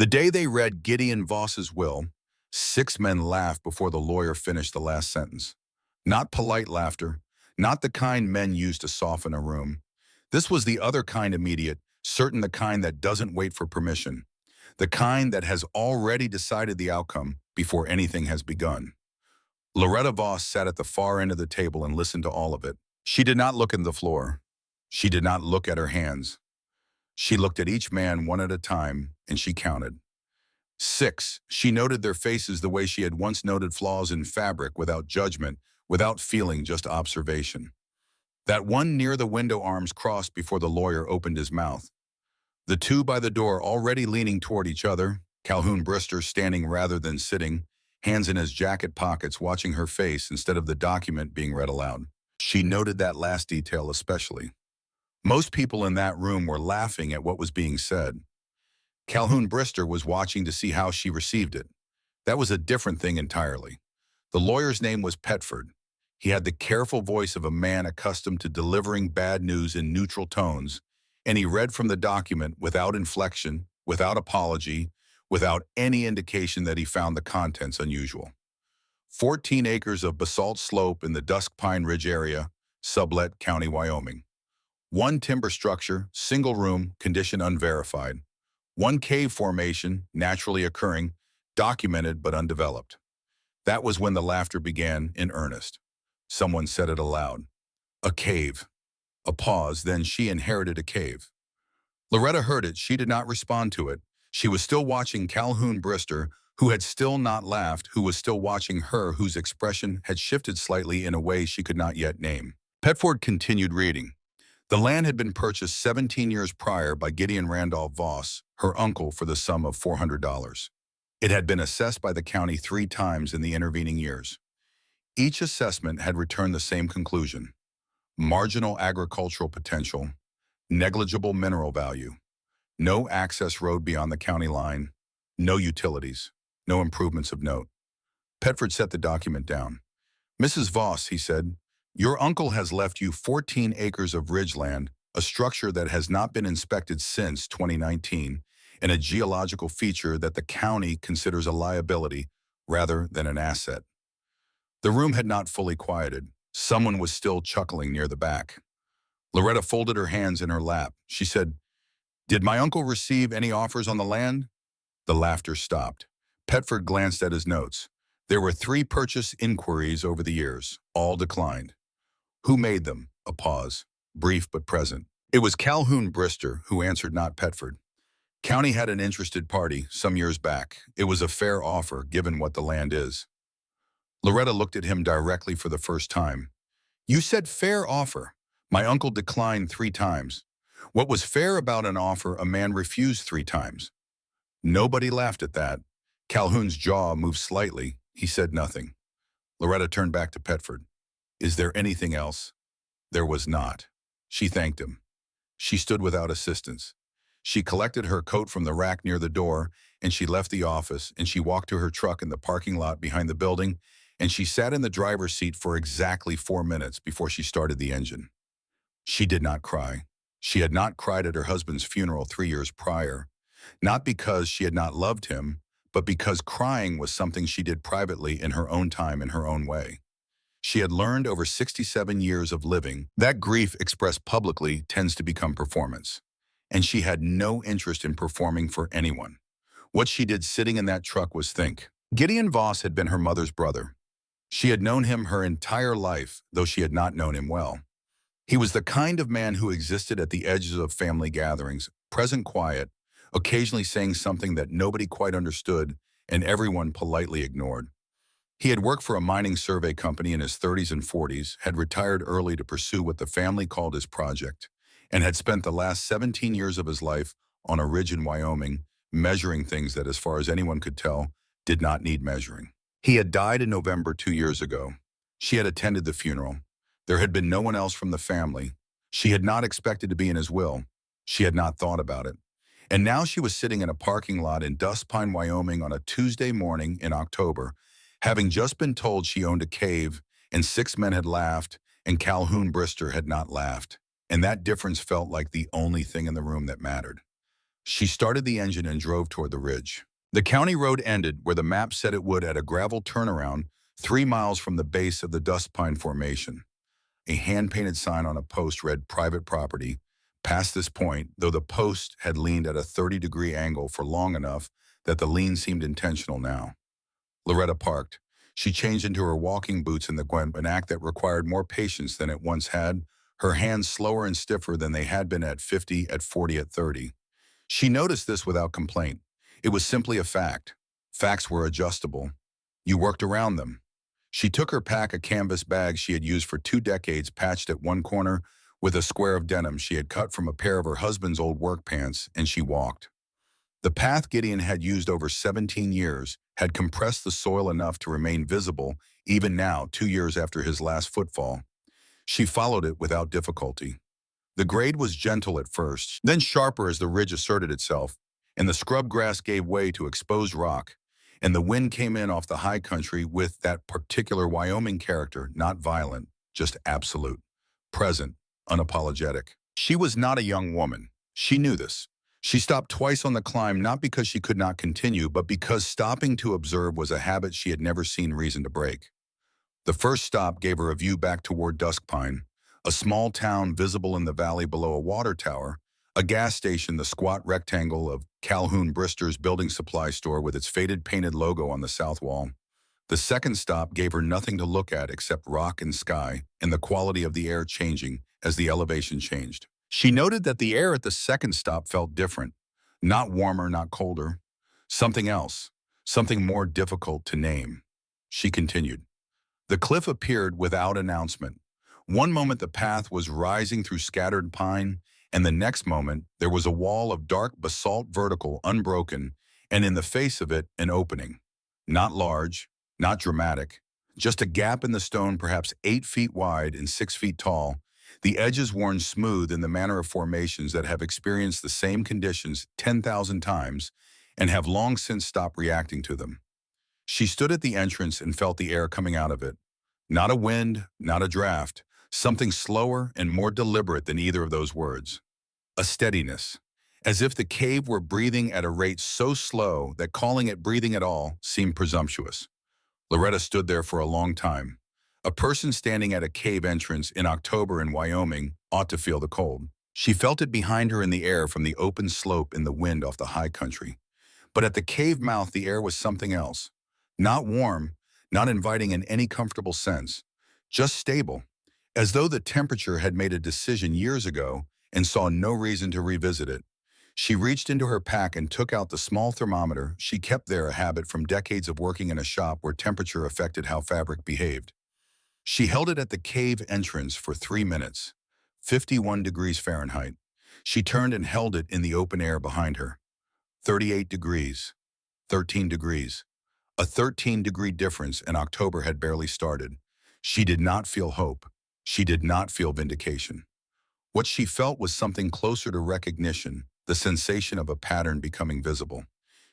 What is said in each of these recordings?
The day they read Gideon Voss's will, 6 men laughed before the lawyer finished the last sentence. Not polite laughter, not the kind men use to soften a room. This was the other kind, immediate, certain, the kind that doesn't wait for permission, the kind that has already decided the outcome before anything has begun. Loretta Voss sat at the far end of the table and listened to all of it. She did not look at the floor. She did not look at her hands. She looked at each man one at a time, and she counted. 6. She noted their faces the way she had once noted flaws in fabric, without judgment, without feeling, just observation. That one near the window, arms crossed before the lawyer opened his mouth. The two by the door already leaning toward each other, Calhoun Brister standing rather than sitting, hands in his jacket pockets, watching her face instead of the document being read aloud. She noted that last detail especially. Most people in that room were laughing at what was being said. Calhoun Brister was watching to see how she received it. That was a different thing entirely. The lawyer's name was Petford. He had the careful voice of a man accustomed to delivering bad news in neutral tones, and he read from the document without inflection, without apology, without any indication that he found the contents unusual. 14 acres of basalt slope in the Dusk Pine Ridge area, Sublette County, Wyoming. One timber structure, single room, condition unverified. One cave formation, naturally occurring, documented but undeveloped. That was when the laughter began in earnest. Someone said it aloud. A cave. A pause, then she inherited a cave. Loretta heard it. She did not respond to it. She was still watching Calhoun Brister, who had still not laughed, who was still watching her, whose expression had shifted slightly in a way she could not yet name. Petford continued reading. The land had been purchased 17 years prior by Gideon Randolph Voss, her uncle, for the sum of $400. It had been assessed by the county 3 times in the intervening years. Each assessment had returned the same conclusion: marginal agricultural potential, negligible mineral value, no access road beyond the county line, no utilities, no improvements of note. Petford set the document down. "Mrs. Voss," he said, "your uncle has left you 14 acres of ridgeland, a structure that has not been inspected since 2019, and a geological feature that the county considers a liability rather than an asset." The room had not fully quieted. Someone was still chuckling near the back. Loretta folded her hands in her lap. She said, "Did my uncle receive any offers on the land?" The laughter stopped. Petford glanced at his notes. There were 3 purchase inquiries over the years, all declined. Who made them? A pause, brief but present. It was Calhoun Brister who answered, not Petford. County had an interested party some years back. It was a fair offer, given what the land is. Loretta looked at him directly for the first time. "You said fair offer. My uncle declined 3 times. What was fair about an offer a man refused 3 times? Nobody laughed at that. Calhoun's jaw moved slightly. He said nothing. Loretta turned back to Petford. "Is there anything else?" There was not. She thanked him. She stood without assistance. She collected her coat from the rack near the door, and she left the office, and she walked to her truck in the parking lot behind the building, and she sat in the driver's seat for exactly 4 minutes before she started the engine. She did not cry. She had not cried at her husband's funeral 3 years prior, not because she had not loved him, but because crying was something she did privately in her own time, in her own way. She had learned over 67 years of living that grief expressed publicly tends to become performance, and she had no interest in performing for anyone. What she did sitting in that truck was think. Gideon Voss had been her mother's brother. She had known him her entire life, though she had not known him well. He was the kind of man who existed at the edges of family gatherings, present quiet, occasionally saying something that nobody quite understood and everyone politely ignored. He had worked for a mining survey company in his 30s and 40s, had retired early to pursue what the family called his project, and had spent the last 17 years of his life on a ridge in Wyoming, measuring things that, as far as anyone could tell, did not need measuring. He had died in November 2 years ago. She had attended the funeral. There had been no one else from the family. She had not expected to be in his will. She had not thought about it. And now she was sitting in a parking lot in Dusk Pine, Wyoming on a Tuesday morning in October, having just been told she owned a cave, and 6 men had laughed, and Calhoun Brister had not laughed. And that difference felt like the only thing in the room that mattered. She started the engine and drove toward the ridge. The county road ended where the map said it would at a gravel turnaround 3 miles from the base of the Dust Pine Formation. A hand-painted sign on a post read private property. Past this point, though the post had leaned at a 30-degree angle for long enough that the lean seemed intentional now. Loretta parked. She changed into her walking boots in the Gwen, an act that required more patience than it once had, her hands slower and stiffer than they had been at 50, at 40, at 30. She noticed this without complaint. It was simply a fact. Facts were adjustable. You worked around them. She took her pack, a canvas bag she had used for 2 decades, patched at one corner with a square of denim she had cut from a pair of her husband's old work pants, and she walked. The path Gideon had used over 17 years had compressed the soil enough to remain visible even now, 2 years after his last footfall. She followed it without difficulty. The grade was gentle at first, then sharper as the ridge asserted itself, and the scrub grass gave way to exposed rock, and the wind came in off the high country with that particular Wyoming character, not violent, just absolute, present, unapologetic. She was not a young woman. She knew this. She stopped twice on the climb, not because she could not continue, but because stopping to observe was a habit she had never seen reason to break. The first stop gave her a view back toward Duskpine, a small town visible in the valley below a water tower, a gas station, the squat rectangle of Calhoun Brister's building supply store with its faded painted logo on the south wall. The second stop gave her nothing to look at except rock and sky and the quality of the air changing as the elevation changed. She noted that the air at the second stop felt different, not warmer, not colder, something else, something more difficult to name. She continued. The cliff appeared without announcement. One moment the path was rising through scattered pine, and the next moment there was a wall of dark basalt, vertical, unbroken, and in the face of it an opening. Not large, not dramatic, just a gap in the stone perhaps 8 feet wide and 6 feet tall, the edges worn smooth in the manner of formations that have experienced the same conditions 10,000 times and have long since stopped reacting to them. She stood at the entrance and felt the air coming out of it. Not a wind, not a draft, something slower and more deliberate than either of those words. A steadiness, as if the cave were breathing at a rate so slow that calling it breathing at all seemed presumptuous. Loretta stood there for a long time. A person standing at a cave entrance in October in Wyoming ought to feel the cold. She felt it behind her in the air from the open slope in the wind off the high country. But at the cave mouth the air was something else. Not warm, not inviting in any comfortable sense, just stable, as though the temperature had made a decision years ago and saw no reason to revisit it. She reached into her pack and took out the small thermometer she kept there, a habit from decades of working in a shop where temperature affected how fabric behaved. She held it at the cave entrance for 3 minutes, 51 degrees Fahrenheit. She turned and held it in the open air behind her. 38 degrees, 13 degrees. A 13-degree difference, and October had barely started. She did not feel hope. She did not feel vindication. What she felt was something closer to recognition, the sensation of a pattern becoming visible.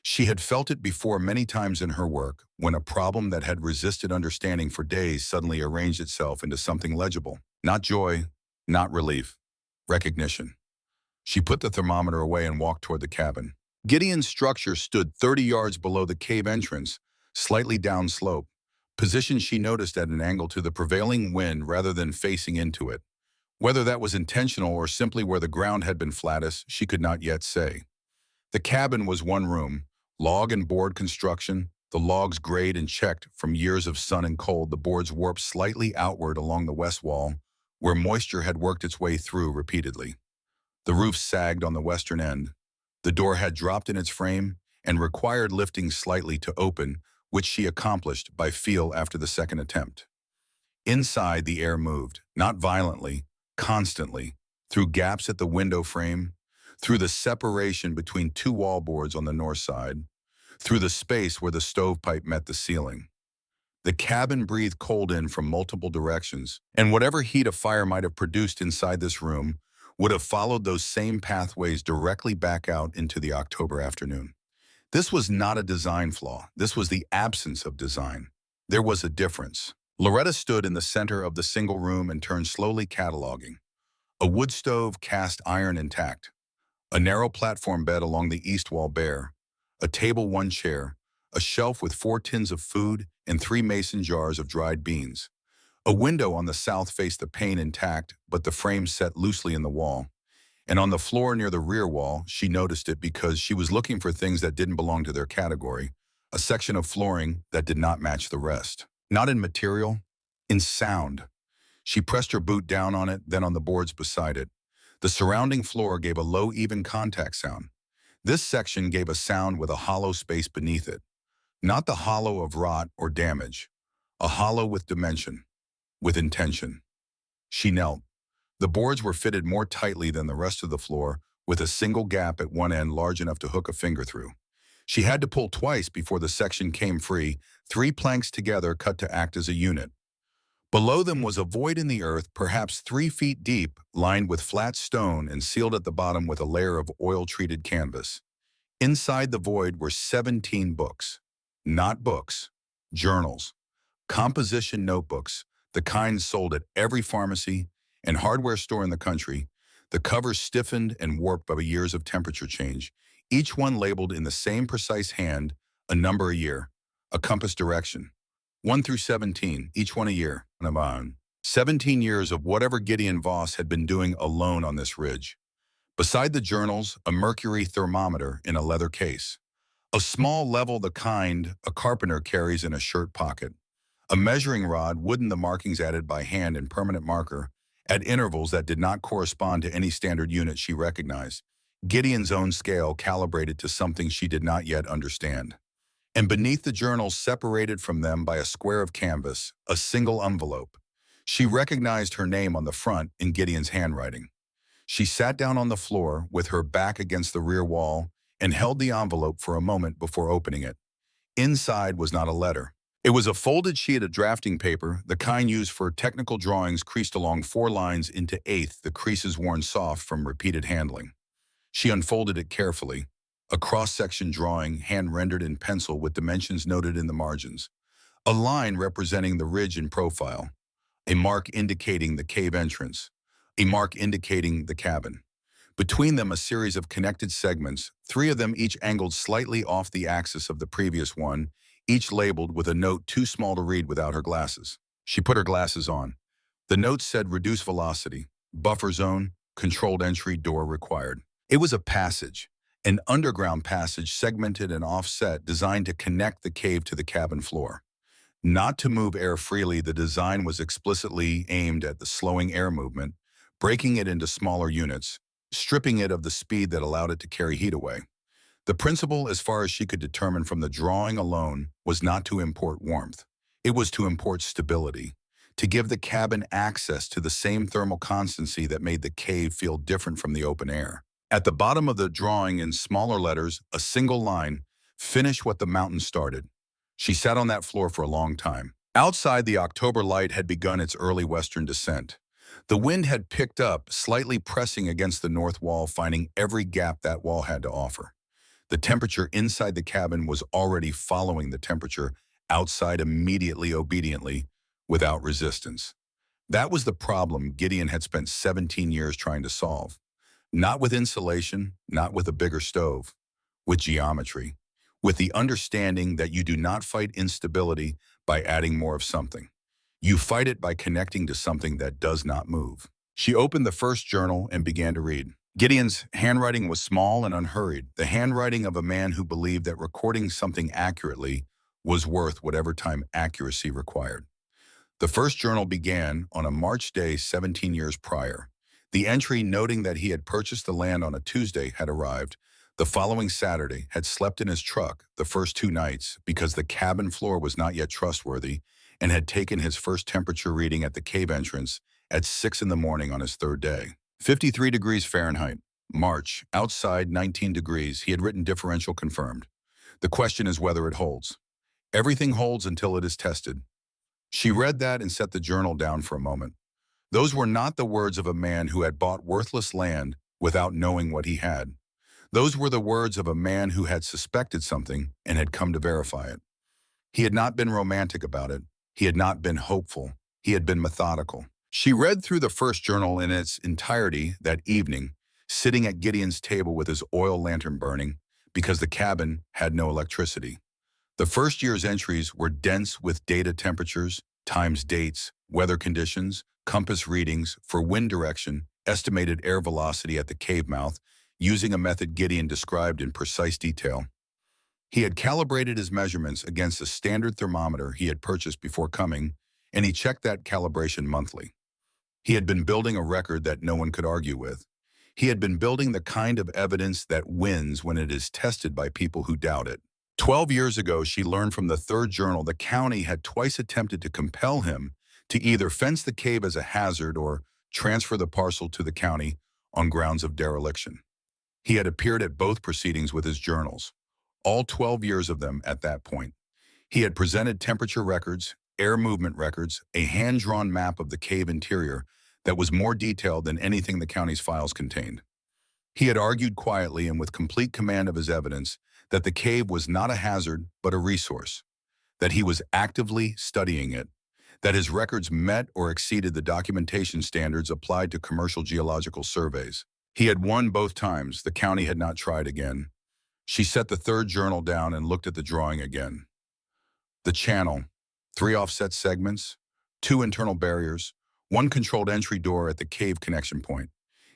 She had felt it before many times in her work, when a problem that had resisted understanding for days suddenly arranged itself into something legible. Not joy, not relief, recognition. She put the thermometer away and walked toward the cabin. Gideon's structure stood 30 yards below the cave entrance, slightly downslope, position she noticed at an angle to the prevailing wind rather than facing into it. Whether that was intentional or simply where the ground had been flattest, she could not yet say. The cabin was one room, log and board construction, the logs grayed and checked from years of sun and cold, the boards warped slightly outward along the west wall, where moisture had worked its way through repeatedly. The roof sagged on the western end. The door had dropped in its frame and required lifting slightly to open, which she accomplished by feel after the second attempt. Inside, the air moved, not violently, constantly, through gaps at the window frame, through the separation between 2 wallboards on the north side, through the space where the stovepipe met the ceiling. The cabin breathed cold in from multiple directions, and whatever heat a fire might have produced inside this room would have followed those same pathways directly back out into the October afternoon. This was not a design flaw. This was the absence of design. There was a difference. Loretta stood in the center of the single room and turned slowly, cataloging. A wood stove, cast iron intact. A narrow platform bed along the east wall bare, a table, one chair, a shelf with 4 tins of food and 3 mason jars of dried beans. A window on the south faced the pane intact, but the frame set loosely in the wall. And on the floor near the rear wall, she noticed it because she was looking for things that didn't belong to their category, a section of flooring that did not match the rest. Not in material, in sound. She pressed her boot down on it, then on the boards beside it. The surrounding floor gave a low, even contact sound. This section gave a sound with a hollow space beneath it. Not the hollow of rot or damage, a hollow with dimension, with intention. She knelt. The boards were fitted more tightly than the rest of the floor, with a single gap at one end large enough to hook a finger through. She had to pull twice before the section came free, 3 planks together cut to act as a unit. Below them was a void in the earth, perhaps 3 feet deep, lined with flat stone and sealed at the bottom with a layer of oil-treated canvas. Inside the void were 17 books. Not books, journals, composition notebooks, the kind sold at every pharmacy and hardware store in the country, the covers stiffened and warped by years of temperature change, each one labeled in the same precise hand, a number a year, a compass direction. 1 through 17, each one a year. 17 years of whatever Gideon Voss had been doing alone on this ridge. Beside the journals, a mercury thermometer in a leather case. A small level, the kind a carpenter carries in a shirt pocket. A measuring rod, wooden, the markings added by hand in permanent marker, at intervals that did not correspond to any standard unit she recognized. Gideon's own scale calibrated to something she did not yet understand. And beneath the journals, separated from them by a square of canvas, a single envelope. She recognized her name on the front in Gideon's handwriting. She sat down on the floor with her back against the rear wall and held the envelope for a moment before opening it. Inside was not a letter. It was a folded sheet of drafting paper, the kind used for technical drawings, creased along 4 lines into 1/8, the creases worn soft from repeated handling. She unfolded it carefully. A cross-section drawing, hand-rendered in pencil with dimensions noted in the margins. A line representing the ridge in profile. A mark indicating the cave entrance. A mark indicating the cabin. Between them, a series of connected segments, 3 of them each angled slightly off the axis of the previous one, each labeled with a note too small to read without her glasses. She put her glasses on. The note said reduce velocity, buffer zone, controlled entry, door required. It was a passage, an underground passage segmented and offset designed to connect the cave to the cabin floor. Not to move air freely, the design was explicitly aimed at the slowing air movement, breaking it into smaller units, stripping it of the speed that allowed it to carry heat away. The principle, as far as she could determine from the drawing alone, was not to import warmth. It was to import stability, to give the cabin access to the same thermal constancy that made the cave feel different from the open air. At the bottom of the drawing, in smaller letters, a single line, finish what the mountain started. She sat on that floor for a long time. Outside, the October light had begun its early western descent. The wind had picked up, slightly pressing against the north wall, finding every gap that wall had to offer. The temperature inside the cabin was already following the temperature outside immediately, obediently, without resistance. That was the problem Gideon had spent 17 years trying to solve. Not with insulation, not with a bigger stove, with geometry, with the understanding that you do not fight instability by adding more of something. You fight it by connecting to something that does not move. She opened the first journal and began to read. Gideon's handwriting was small and unhurried, the handwriting of a man who believed that recording something accurately was worth whatever time accuracy required. The first journal began on a March day 17 years prior. The entry noting that he had purchased the land on a Tuesday had arrived. The following Saturday, had slept in his truck the first 2 nights because the cabin floor was not yet trustworthy, and had taken his first temperature reading at the cave entrance at 6 in the morning on his 3rd day. 53 degrees Fahrenheit. March. Outside, 19 degrees. He had written differential confirmed. The question is whether it holds. Everything holds until it is tested. She read that and set the journal down for a moment. Those were not the words of a man who had bought worthless land without knowing what he had. Those were the words of a man who had suspected something and had come to verify it. He had not been romantic about it. He had not been hopeful. He had been methodical. She read through the first journal in its entirety that evening, sitting at Gideon's table with his oil lantern burning because the cabin had no electricity. The first year's entries were dense with data temperatures, times dates, weather conditions, compass readings for wind direction, estimated air velocity at the cave mouth, using a method Gideon described in precise detail. He had calibrated his measurements against a standard thermometer he had purchased before coming, and he checked that calibration monthly. He had been building a record that no one could argue with. He had been building the kind of evidence that wins when it is tested by people who doubt it. 12 years ago, she learned from the third journal the county had twice attempted to compel him to either fence the cave as a hazard or transfer the parcel to the county on grounds of dereliction. He had appeared at both proceedings with his journals, all 12 years of them at that point. He had presented temperature records, air movement records, a hand-drawn map of the cave interior that was more detailed than anything the county's files contained. He had argued quietly and with complete command of his evidence that the cave was not a hazard but a resource, that he was actively studying it, that his records met or exceeded the documentation standards applied to commercial geological surveys. He had won both times. The county had not tried again. She set the third journal down and looked at the drawing again. The channel, 3 offset segments, 2 internal barriers, 1 controlled entry door at the cave connection point.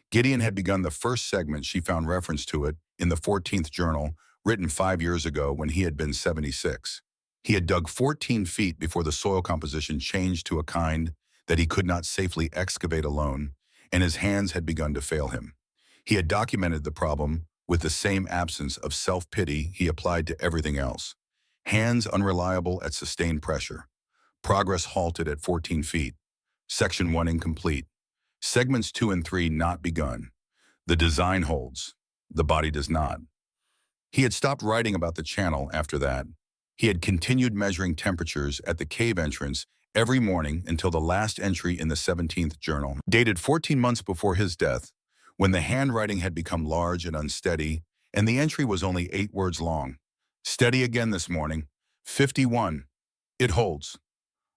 Gideon had begun the first segment. She found reference to it in the 14th journal, written 5 years ago when he had been 76. He had dug 14 feet before the soil composition changed to a kind that he could not safely excavate alone, and his hands had begun to fail him. He had documented the problem with the same absence of self-pity he applied to everything else. Hands unreliable at sustained pressure. Progress halted at 14 feet. Section 1 incomplete. Segments 2 and 3 not begun. The design holds. The body does not. He had stopped writing about the channel after that. He had continued measuring temperatures at the cave entrance every morning until the last entry in the 17th journal, dated 14 months before his death, when the handwriting had become large and unsteady, and the entry was only 8 words long. Steady again this morning. 51. It holds.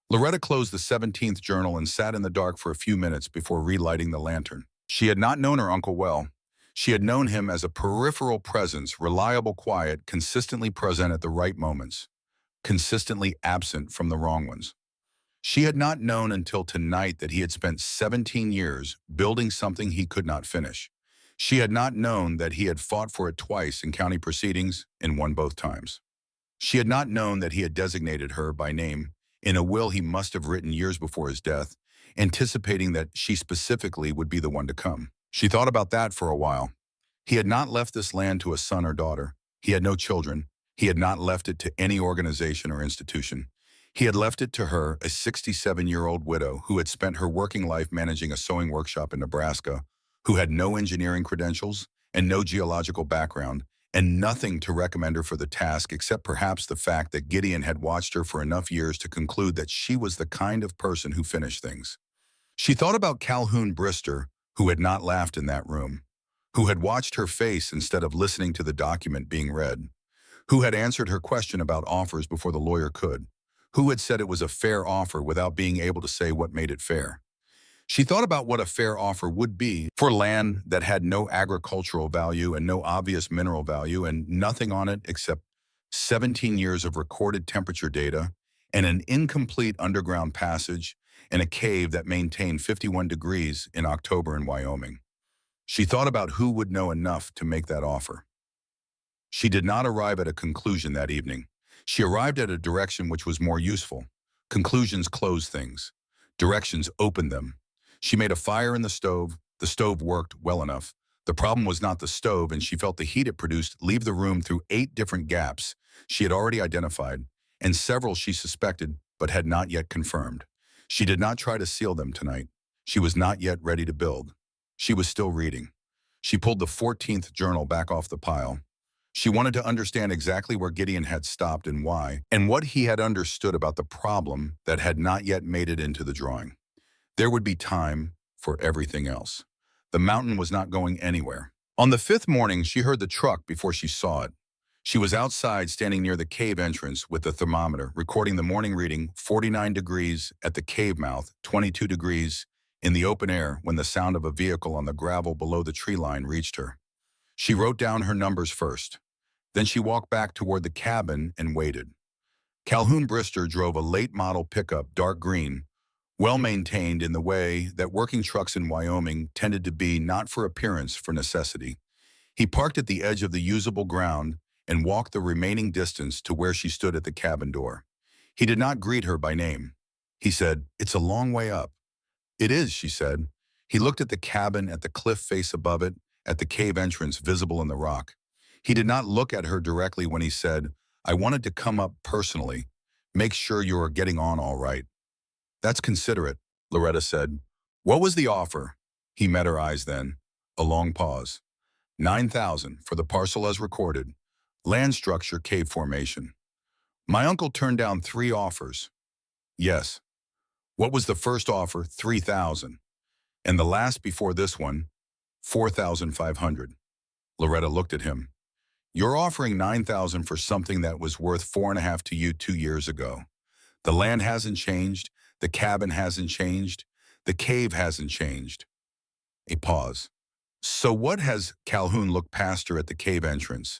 Loretta closed the 17th journal and sat in the dark for a few minutes before relighting the lantern. She had not known her uncle well. She had known him as a peripheral presence, reliable, quiet, consistently present at the right moments, consistently absent from the wrong ones. She had not known until tonight that he had spent 17 years building something he could not finish. She had not known that he had fought for it twice in county proceedings and won both times. She had not known that he had designated her by name in a will he must have written years before his death, anticipating that she specifically would be the one to come. She thought about that for a while. He had not left this land to a son or daughter. He had no children. He had not left it to any organization or institution. He had left it to her, a 67-year-old widow who had spent her working life managing a sewing workshop in Nebraska, who had no engineering credentials and no geological background, and nothing to recommend her for the task except perhaps the fact that Gideon had watched her for enough years to conclude that she was the kind of person who finished things. She thought about Calhoun Brister, who had not laughed in that room, who had watched her face instead of listening to the document being read, who had answered her question about offers before the lawyer could, who had said it was a fair offer without being able to say what made it fair. She thought about what a fair offer would be for land that had no agricultural value and no obvious mineral value and nothing on it except 17 years of recorded temperature data and an incomplete underground passage and a cave that maintained 51 degrees in October in Wyoming. She thought about who would know enough to make that offer. She did not arrive at a conclusion that evening. She arrived at a direction which was more useful. Conclusions close things. Directions open them. She made a fire in the stove. The stove worked well enough. The problem was not the stove, and she felt the heat it produced leave the room through 8 different gaps she had already identified, and several she suspected but had not yet confirmed. She did not try to seal them tonight. She was not yet ready to build. She was still reading. She pulled the 14th journal back off the pile. She wanted to understand exactly where Gideon had stopped and why, and what he had understood about the problem that had not yet made it into the drawing. There would be time for everything else. The mountain was not going anywhere. On the 5th morning, she heard the truck before she saw it. She was outside, standing near the cave entrance with the thermometer, recording the morning reading, 49 degrees at the cave mouth, 22 degrees in the open air when the sound of a vehicle on the gravel below the tree line reached her. She wrote down her numbers first. Then she walked back toward the cabin and waited. Calhoun Brister drove a late-model pickup, dark green, well-maintained in the way that working trucks in Wyoming tended to be, not for appearance, for necessity. He parked at the edge of the usable ground and walked the remaining distance to where she stood at the cabin door. He did not greet her by name. He said, "It's a long way up." "It is," she said. He looked at the cabin, at the cliff face above it, at the cave entrance visible in the rock. He did not look at her directly when he said, "I wanted to come up personally, make sure you are getting on all right." "That's considerate," Loretta said. "What was the offer?" He met her eyes then. A long pause. 9,000 for the parcel as recorded. Land structure, cave formation. My uncle turned down 3 offers. Yes. What was the first offer? 3,000. And the last before this one? 4,500. Loretta looked at him. You're offering 9,000 for something that was worth 4.5 to you 2 years ago. The land hasn't changed. The cabin hasn't changed. The cave hasn't changed. A pause. So what has Calhoun looked past her at the cave entrance?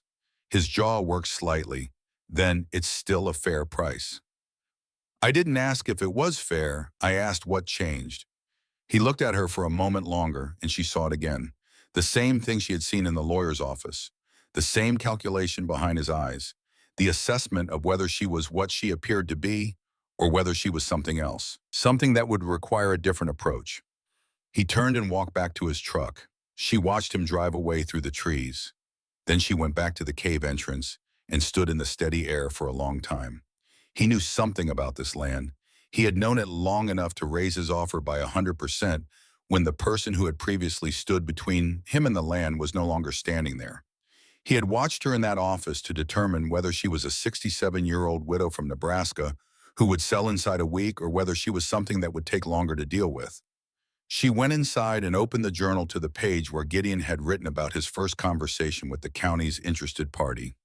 His jaw worked slightly. Then it's still a fair price. I didn't ask if it was fair. I asked what changed. He looked at her for a moment longer, and she saw it again. The same thing she had seen in the lawyer's office. The same calculation behind his eyes. The assessment of whether she was what she appeared to be, or whether she was something else. Something that would require a different approach. He turned and walked back to his truck. She watched him drive away through the trees. Then she went back to the cave entrance and stood in the steady air for a long time. He knew something about this land. He had known it long enough to raise his offer by 100% when the person who had previously stood between him and the land was no longer standing there. He had watched her in that office to determine whether she was a 67-year-old widow from Nebraska who would sell inside a week or whether she was something that would take longer to deal with. She went inside and opened the journal to the page where Gideon had written about his first conversation with the county's interested party.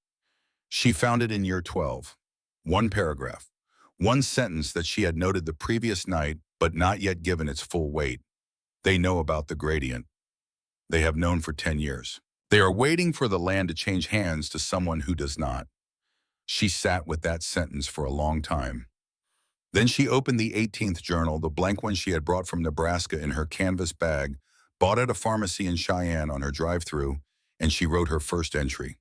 She found it in year 12. One paragraph. One sentence that she had noted the previous night but not yet given its full weight. They know about the gradient. They have known for 10 years. They are waiting for the land to change hands to someone who does not. She sat with that sentence for a long time. Then she opened the 18th journal, the blank one she had brought from Nebraska in her canvas bag, bought at a pharmacy in Cheyenne on her drive-through, and she wrote her first entry.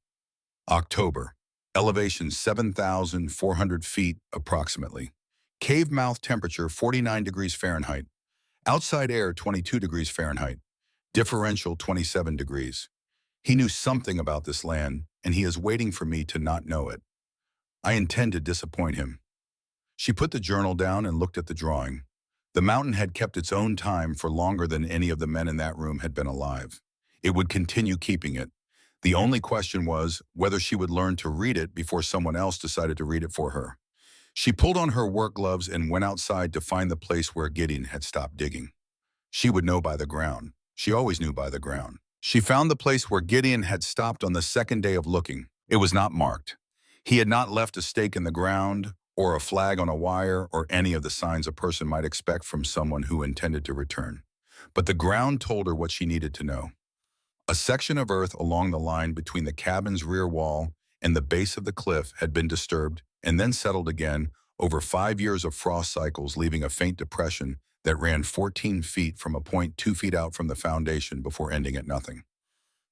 October. Elevation 7,400 feet approximately. Cave mouth temperature 49 degrees Fahrenheit. Outside air 22 degrees Fahrenheit. Differential 27 degrees. He knew something about this land, and he is waiting for me to not know it. I intend to disappoint him. She put the journal down and looked at the drawing. The mountain had kept its own time for longer than any of the men in that room had been alive. It would continue keeping it. The only question was whether she would learn to read it before someone else decided to read it for her. She pulled on her work gloves and went outside to find the place where Gideon had stopped digging. She would know by the ground. She always knew by the ground. She found the place where Gideon had stopped on the second day of looking. It was not marked. He had not left a stake in the ground, or a flag on a wire, or any of the signs a person might expect from someone who intended to return. But the ground told her what she needed to know. A section of earth along the line between the cabin's rear wall and the base of the cliff had been disturbed and then settled again over 5 years of frost cycles, leaving a faint depression that ran 14 feet from a point 2 feet out from the foundation before ending at nothing.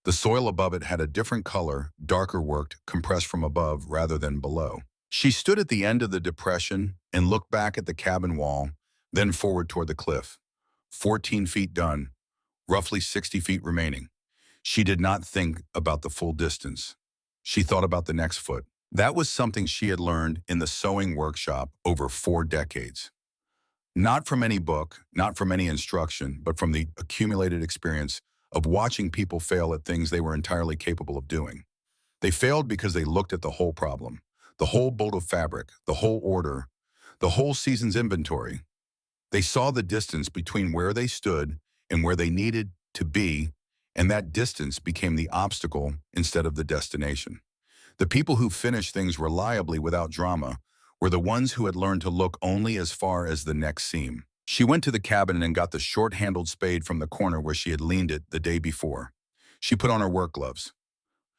The soil above it had a different color, darker worked, compressed from above rather than below. She stood at the end of the depression and looked back at the cabin wall, then forward toward the cliff. 14 feet done, roughly 60 feet remaining. She did not think about the full distance. She thought about the next foot. That was something she had learned in the sewing workshop over 4 decades. Not from any book, not from any instruction, but from the accumulated experience of watching people fail at things they were entirely capable of doing. They failed because they looked at the whole problem, the whole bolt of fabric, the whole order, the whole season's inventory. They saw the distance between where they stood and where they needed to be, and that distance became the obstacle instead of the destination. The people who finished things reliably without drama were the ones who had learned to look only as far as the next seam. She went to the cabin and got the short-handled spade from the corner where she had leaned it the day before. She put on her work gloves.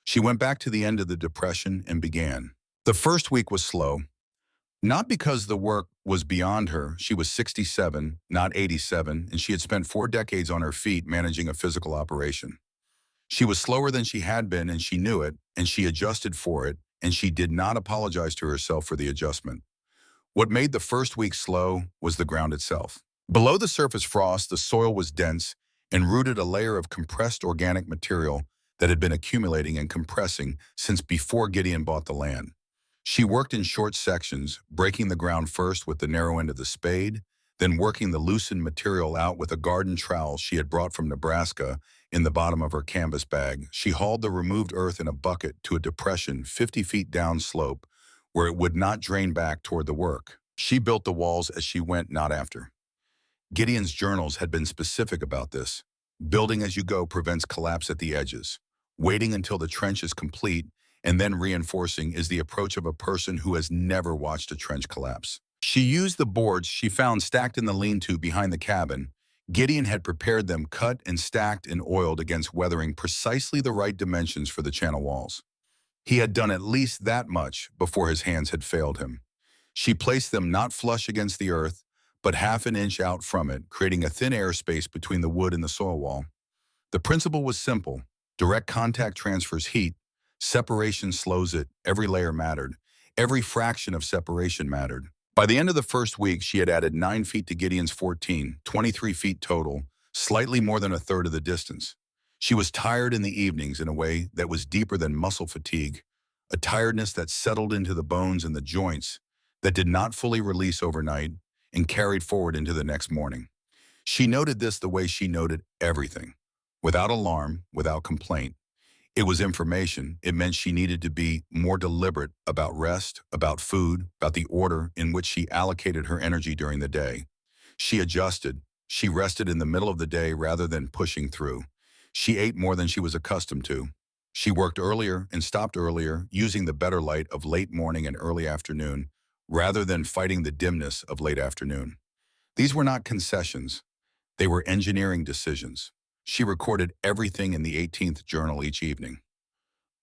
She went back to the end of the depression and began. The first week was slow, not because the work was beyond her. She was 67, not 87, and she had spent 4 decades on her feet managing a physical operation. She was slower than she had been, and she knew it, and she adjusted for it, and she did not apologize to herself for the adjustment. What made the first week slow was the ground itself. Below the surface frost, the soil was dense and rooted a layer of compressed organic material that had been accumulating and compressing since before Gideon bought the land. She worked in short sections, breaking the ground first with the narrow end of the spade, then working the loosened material out with a garden trowel she had brought from Nebraska in the bottom of her canvas bag. She hauled the removed earth in a bucket to a depression 50 feet down slope where it would not drain back toward the work. She built the walls as she went, not after. Gideon's journals had been specific about this. Building as you go prevents collapse at the edges. Waiting until the trench is complete and then reinforcing is the approach of a person who has never watched a trench collapse. She used the boards she found stacked in the lean-to behind the cabin. Gideon had prepared them cut and stacked and oiled against weathering precisely the right dimensions for the channel walls. He had done at least that much before his hands had failed him. She placed them not flush against the earth, but half an inch out from it, creating a thin airspace between the wood and the soil wall. The principle was simple. Direct contact transfers heat. Separation slows it. Every layer mattered. Every fraction of separation mattered. By the end of the first week, she had added 9 feet to Gideon's 14, 23 feet total, slightly more than a third of the distance. She was tired in the evenings in a way that was deeper than muscle fatigue, a tiredness that settled into the bones and the joints, that did not fully release overnight and carried forward into the next morning. She noted this the way she noted everything, without alarm, without complaint. It was information. It meant she needed to be more deliberate about rest, about food, about the order in which she allocated her energy during the day. She adjusted. She rested in the middle of the day rather than pushing through. She ate more than she was accustomed to. She worked earlier and stopped earlier, using the better light of late morning and early afternoon, rather than fighting the dimness of late afternoon. These were not concessions. They were engineering decisions. She recorded everything in the 18th journal each evening.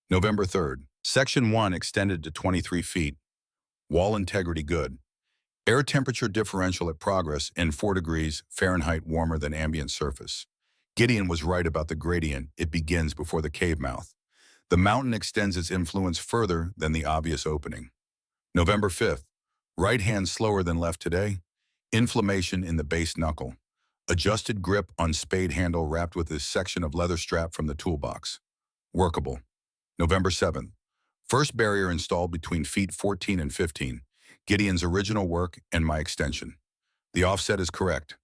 November 3rd. Section 1 extended to 23 feet. Wall integrity good. Air temperature differential at progress in 4 degrees Fahrenheit warmer than ambient surface. Gideon was right about the gradient. It begins before the cave mouth. The mountain extends its influence further than the obvious opening. November 5th. Right hand slower than left today. Inflammation in the base knuckle. Adjusted grip on spade handle wrapped with this section of leather strap from the toolbox. Workable. November 7th. First barrier installed between feet 14 and 15. Gideon's original work and my extension. The offset is correct.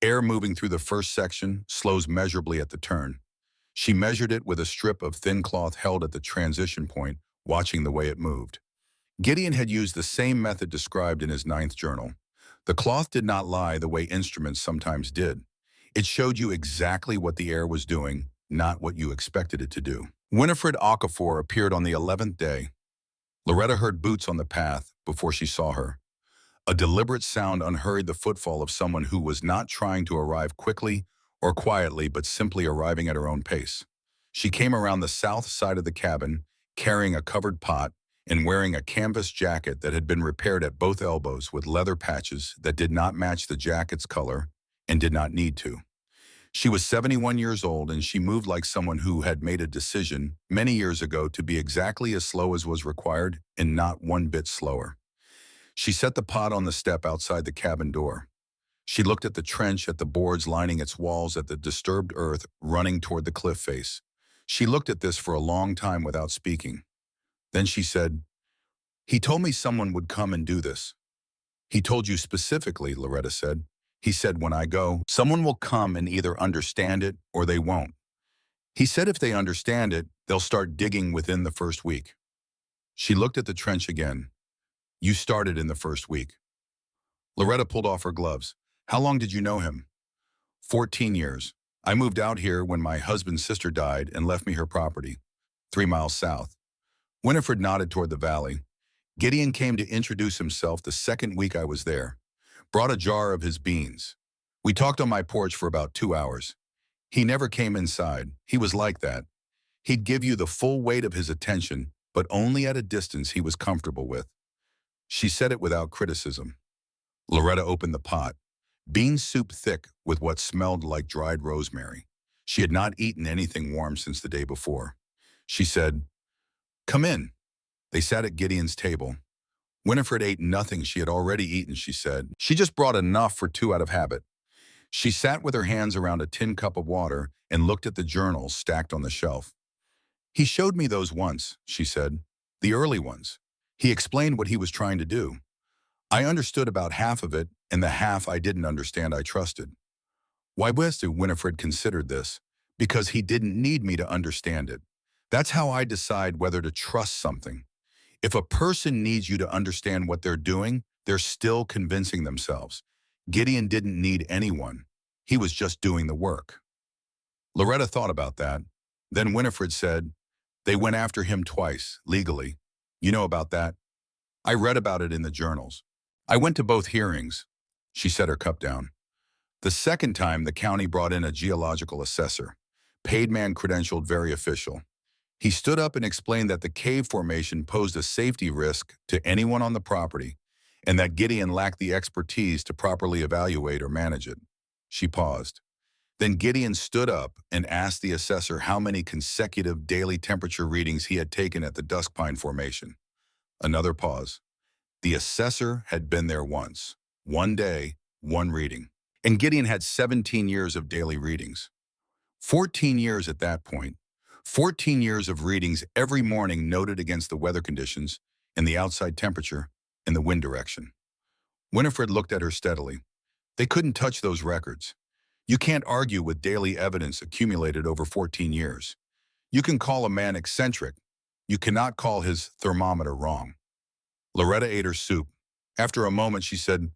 Air moving through the first section slows measurably at the turn. She measured it with a strip of thin cloth held at the transition point, watching the way it moved. Gideon had used the same method described in his 9th journal. The cloth did not lie the way instruments sometimes did. It showed you exactly what the air was doing, not what you expected it to do. Winifred Okafor appeared on the 11th day. Loretta heard boots on the path before she saw her. A deliberate sound unhurried the footfall of someone who was not trying to arrive quickly or quietly, but simply arriving at her own pace. She came around the south side of the cabin, carrying a covered pot and wearing a canvas jacket that had been repaired at both elbows with leather patches that did not match the jacket's color and did not need to. She was 71 years old, and she moved like someone who had made a decision many years ago to be exactly as slow as was required and not one bit slower. She set the pot on the step outside the cabin door. She looked at the trench, at the boards lining its walls, at the disturbed earth running toward the cliff face. She looked at this for a long time without speaking. Then she said, "He told me someone would come and do this." "He told you specifically," Loretta said. "He said, when I go, someone will come and either understand it or they won't. He said if they understand it, they'll start digging within the first week." She looked at the trench again. "You started in the first week." Loretta pulled off her gloves. "How long did you know him?" 14 years. I moved out here when my husband's sister died and left me her property, 3 miles south." Winifred nodded toward the valley. "Gideon came to introduce himself the second week I was there. Brought a jar of his beans. We talked on my porch for about 2 hours. He never came inside. He was like that. He'd give you the full weight of his attention, but only at a distance he was comfortable with. She said it without criticism. Loretta opened the pot. Bean soup thick with what smelled like dried rosemary. She had not eaten anything warm since the day before. She said, "Come in." They sat at Gideon's table. Winifred ate nothing she had already eaten, she said. She just brought enough for two out of habit. She sat with her hands around a tin cup of water and looked at the journals stacked on the shelf. "He showed me those once," she said. "The early ones. He explained what he was trying to do. I understood about half of it, and the half I didn't understand I trusted." Why was Winifred considered this? Because he didn't need me to understand it. That's how I decide whether to trust something. If a person needs you to understand what they're doing, they're still convincing themselves. Gideon didn't need anyone. He was just doing the work. Loretta thought about that. Then Winifred said, "They went after him twice, legally. You know about that? I read about it in the journals. I went to both hearings." She set her cup down. "The second time, the county brought in a geological assessor. Paid man, credentialed, very official. He stood up and explained that the cave formation posed a safety risk to anyone on the property, and that Gideon lacked the expertise to properly evaluate or manage it." She paused. Then Gideon stood up and asked the assessor how many consecutive daily temperature readings he had taken at the Dusk Pine Formation. Another pause. The assessor had been there once. One day, one reading. And Gideon had 17 years of daily readings. 14 years at that point. 14 years of readings every morning noted against the weather conditions and the outside temperature and the wind direction. Winifred looked at her steadily. They couldn't touch those records. You can't argue with daily evidence accumulated over 14 years. You can call a man eccentric. You cannot call his thermometer wrong. Loretta ate her soup. After a moment, she said,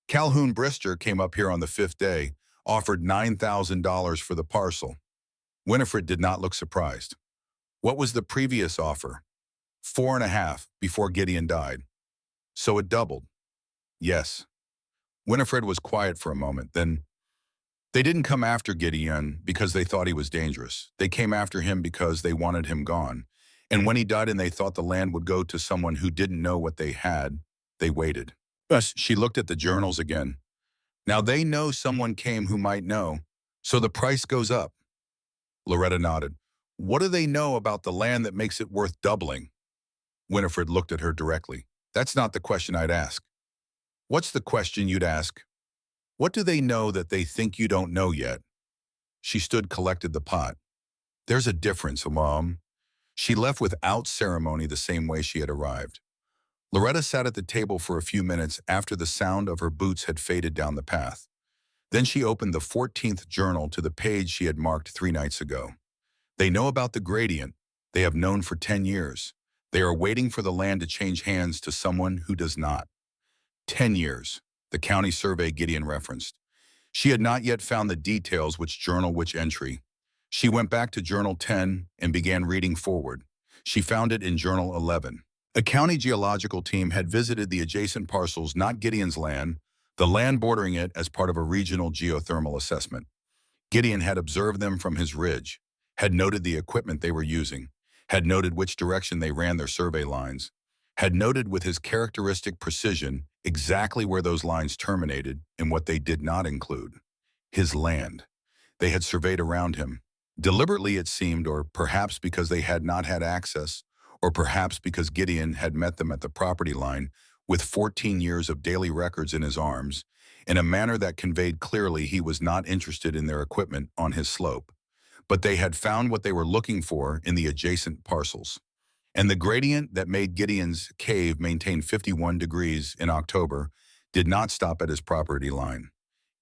"Calhoun Brister came up here on the fifth day, offered $9,000 for the parcel." Winifred did not look surprised. "What was the previous offer?" "4.5 before Gideon died." "So it doubled." "Yes." Winifred was quiet for a moment. Then, "They didn't come after Gideon because they thought he was dangerous. They came after him because they wanted him gone. And when he died and they thought the land would go to someone who didn't know what they had, they waited." Thus, she looked at the journals again. "Now they know someone came who might know, so the price goes up." Loretta nodded. "What do they know about the land that makes it worth doubling?" Winifred looked at her directly. "That's not the question I'd ask." "What's the question you'd ask?" "What do they know that they think you don't know yet?" She stood, collected the pot. "There's a difference, Mom." She left without ceremony the same way she had arrived. Loretta sat at the table for a few minutes after the sound of her boots had faded down the path. Then she opened the 14th journal to the page she had marked 3 nights ago. "They know about the gradient. They have known for 10 years. They are waiting for the land to change hands to someone who does not." 10 years, the county survey Gideon referenced. She had not yet found the details, which journal, which entry. She went back to Journal 10 and began reading forward. She found it in Journal 11. A county geological team had visited the adjacent parcels, not Gideon's land, the land bordering it, as part of a regional geothermal assessment. Gideon had observed them from his ridge, had noted the equipment they were using, had noted which direction they ran their survey lines, had noted with his characteristic precision exactly where those lines terminated and what they did not include. His land. They had surveyed around him. Deliberately, it seemed, or perhaps because they had not had access, or perhaps because Gideon had met them at the property line with 14 years of daily records in his arms, in a manner that conveyed clearly he was not interested in their equipment on his slope. But they had found what they were looking for in the adjacent parcels. And the gradient that made Gideon's cave maintain 51 degrees in October did not stop at his property line.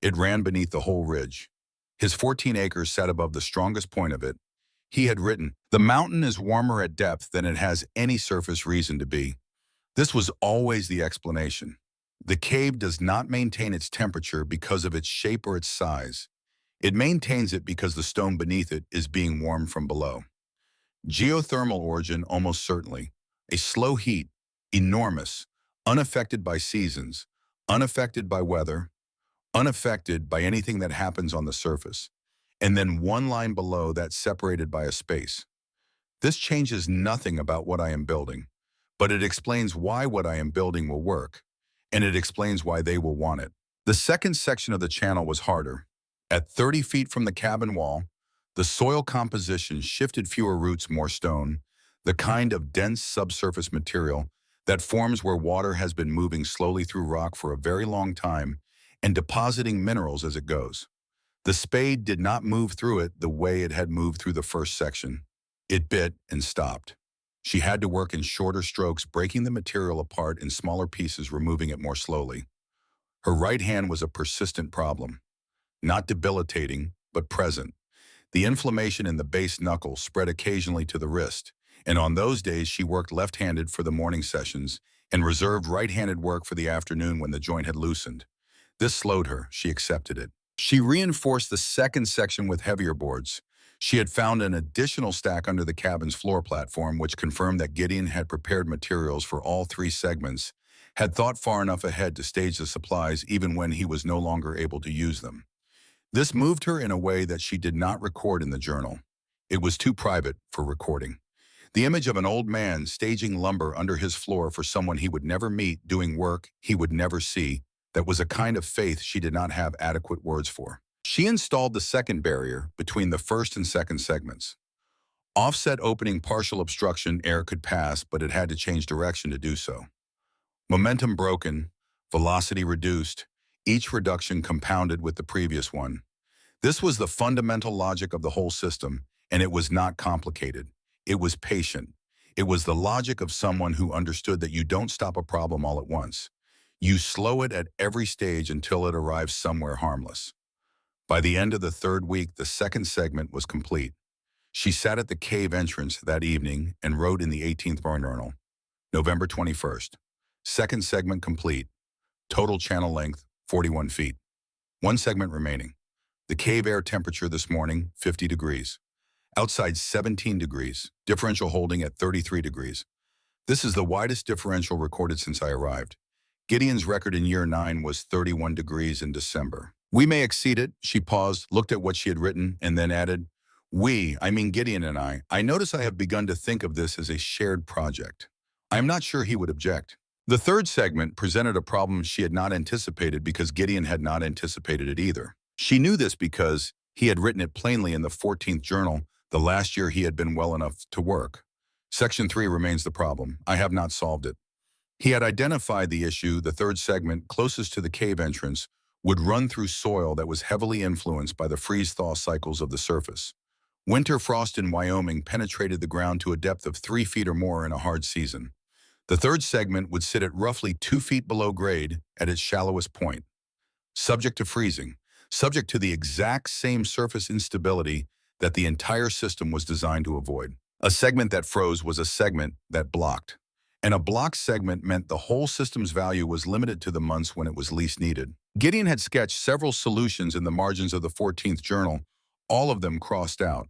It ran beneath the whole ridge. His 14 acres sat above the strongest point of it. He had written, "The mountain is warmer at depth than it has any surface reason to be." This was always the explanation. The cave does not maintain its temperature because of its shape or its size. It maintains it because the stone beneath it is being warmed from below. Geothermal origin, almost certainly. A slow heat, enormous, unaffected by seasons, unaffected by weather, unaffected by anything that happens on the surface, and then one line below that's separated by a space. This changes nothing about what I am building, but it explains why what I am building will work, and it explains why they will want it. The second section of the channel was harder. At 30 feet from the cabin wall, the soil composition shifted, fewer roots, more stone, the kind of dense subsurface material that forms where water has been moving slowly through rock for a very long time and depositing minerals as it goes. The spade did not move through it the way it had moved through the first section. It bit and stopped. She had to work in shorter strokes, breaking the material apart in smaller pieces, removing it more slowly. Her right hand was a persistent problem, not debilitating, but present. The inflammation in the base knuckle spread occasionally to the wrist, and on those days she worked left-handed for the morning sessions and reserved right-handed work for the afternoon when the joint had loosened. This slowed her. She accepted it. She reinforced the second section with heavier boards. She had found an additional stack under the cabin's floor platform, which confirmed that Gideon had prepared materials for all three segments, had thought far enough ahead to stage the supplies even when he was no longer able to use them. This moved her in a way that she did not record in the journal. It was too private for recording. The image of an old man staging lumber under his floor for someone he would never meet, doing work he would never see, that was a kind of faith she did not have adequate words for. She installed the second barrier between the first and second segments. Offset opening, partial obstruction, air could pass, but it had to change direction to do so. Momentum broken, velocity reduced, each reduction compounded with the previous one. This was the fundamental logic of the whole system, and it was not complicated. It was patient. It was the logic of someone who understood that you don't stop a problem all at once. You slow it at every stage until it arrives somewhere harmless. By the end of the third week, the second segment was complete. She sat at the cave entrance that evening and wrote in the 18th journal, November 21st. Second segment complete. Total channel length, 41 feet. One segment remaining. The cave air temperature this morning, 50 degrees. Outside, 17 degrees. Differential holding at 33 degrees. This is the widest differential recorded since I arrived. Gideon's record in year 9 was 31 degrees in December. We may exceed it. She paused, looked at what she had written, and then added, we, I mean Gideon and I notice I have begun to think of this as a shared project. I am not sure he would object. The third segment presented a problem she had not anticipated because Gideon had not anticipated it either. She knew this because he had written it plainly in the 14th journal, the last year he had been well enough to work. Section 3 remains the problem. I have not solved it. He had identified the issue. The third segment, closest to the cave entrance, would run through soil that was heavily influenced by the freeze-thaw cycles of the surface. Winter frost in Wyoming penetrated the ground to a depth of 3 feet or more in a hard season. The third segment would sit at roughly 2 feet below grade at its shallowest point. Subject to freezing, subject to the exact same surface instability that the entire system was designed to avoid. A segment that froze was a segment that blocked. And a blocked segment meant the whole system's value was limited to the months when it was least needed. Gideon had sketched several solutions in the margins of the 14th journal, all of them crossed out.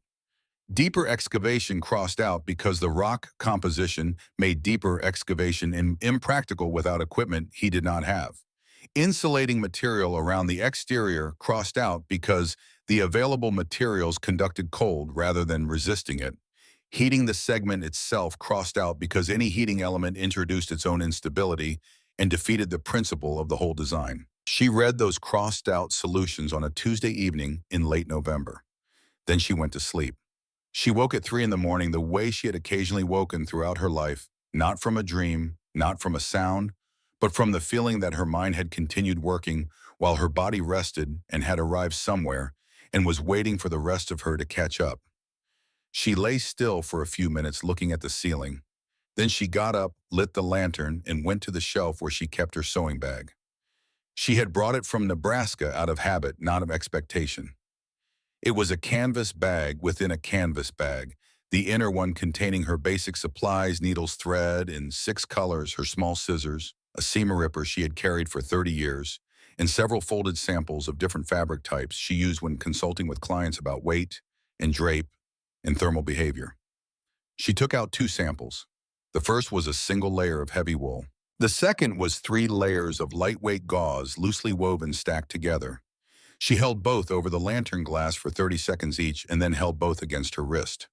Deeper excavation crossed out because the rock composition made deeper excavation impractical without equipment he did not have. Insulating material around the exterior crossed out because the available materials conducted cold rather than resisting it. Heating the segment itself crossed out because any heating element introduced its own instability and defeated the principle of the whole design. She read those crossed-out solutions on a Tuesday evening in late November. Then she went to sleep. She woke at 3 in the morning the way she had occasionally woken throughout her life, not from a dream, not from a sound, but from the feeling that her mind had continued working while her body rested and had arrived somewhere and was waiting for the rest of her to catch up. She lay still for a few minutes looking at the ceiling. Then she got up, lit the lantern, and went to the shelf where she kept her sewing bag. She had brought it from Nebraska out of habit, not of expectation. It was a canvas bag within a canvas bag, the inner one containing her basic supplies, needles, thread in 6 colors, her small scissors, a seam ripper she had carried for 30 years, and several folded samples of different fabric types she used when consulting with clients about weight and drape and thermal behavior. She took out 2 samples. The first was a single layer of heavy wool. The second was 3 layers of lightweight gauze loosely woven stacked together. She held both over the lantern glass for 30 seconds each and then held both against her wrist.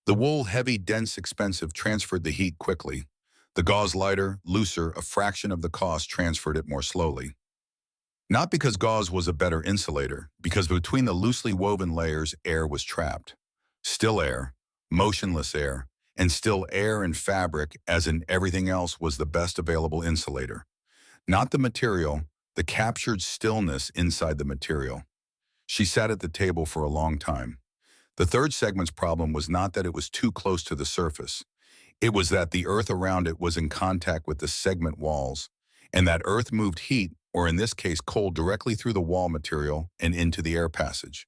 The wool, heavy, dense, expensive, transferred the heat quickly. The gauze, lighter, looser, a fraction of the cost, transferred it more slowly. Not because gauze was a better insulator, because between the loosely woven layers, air was trapped. Still air, motionless air, and still air and fabric, as in everything else, was the best available insulator. Not the material, the captured stillness inside the material. She sat at the table for a long time. The third segment's problem was not that it was too close to the surface. It was that the earth around it was in contact with the segment walls, and that earth moved heat, or in this case cold, directly through the wall material and into the air passage.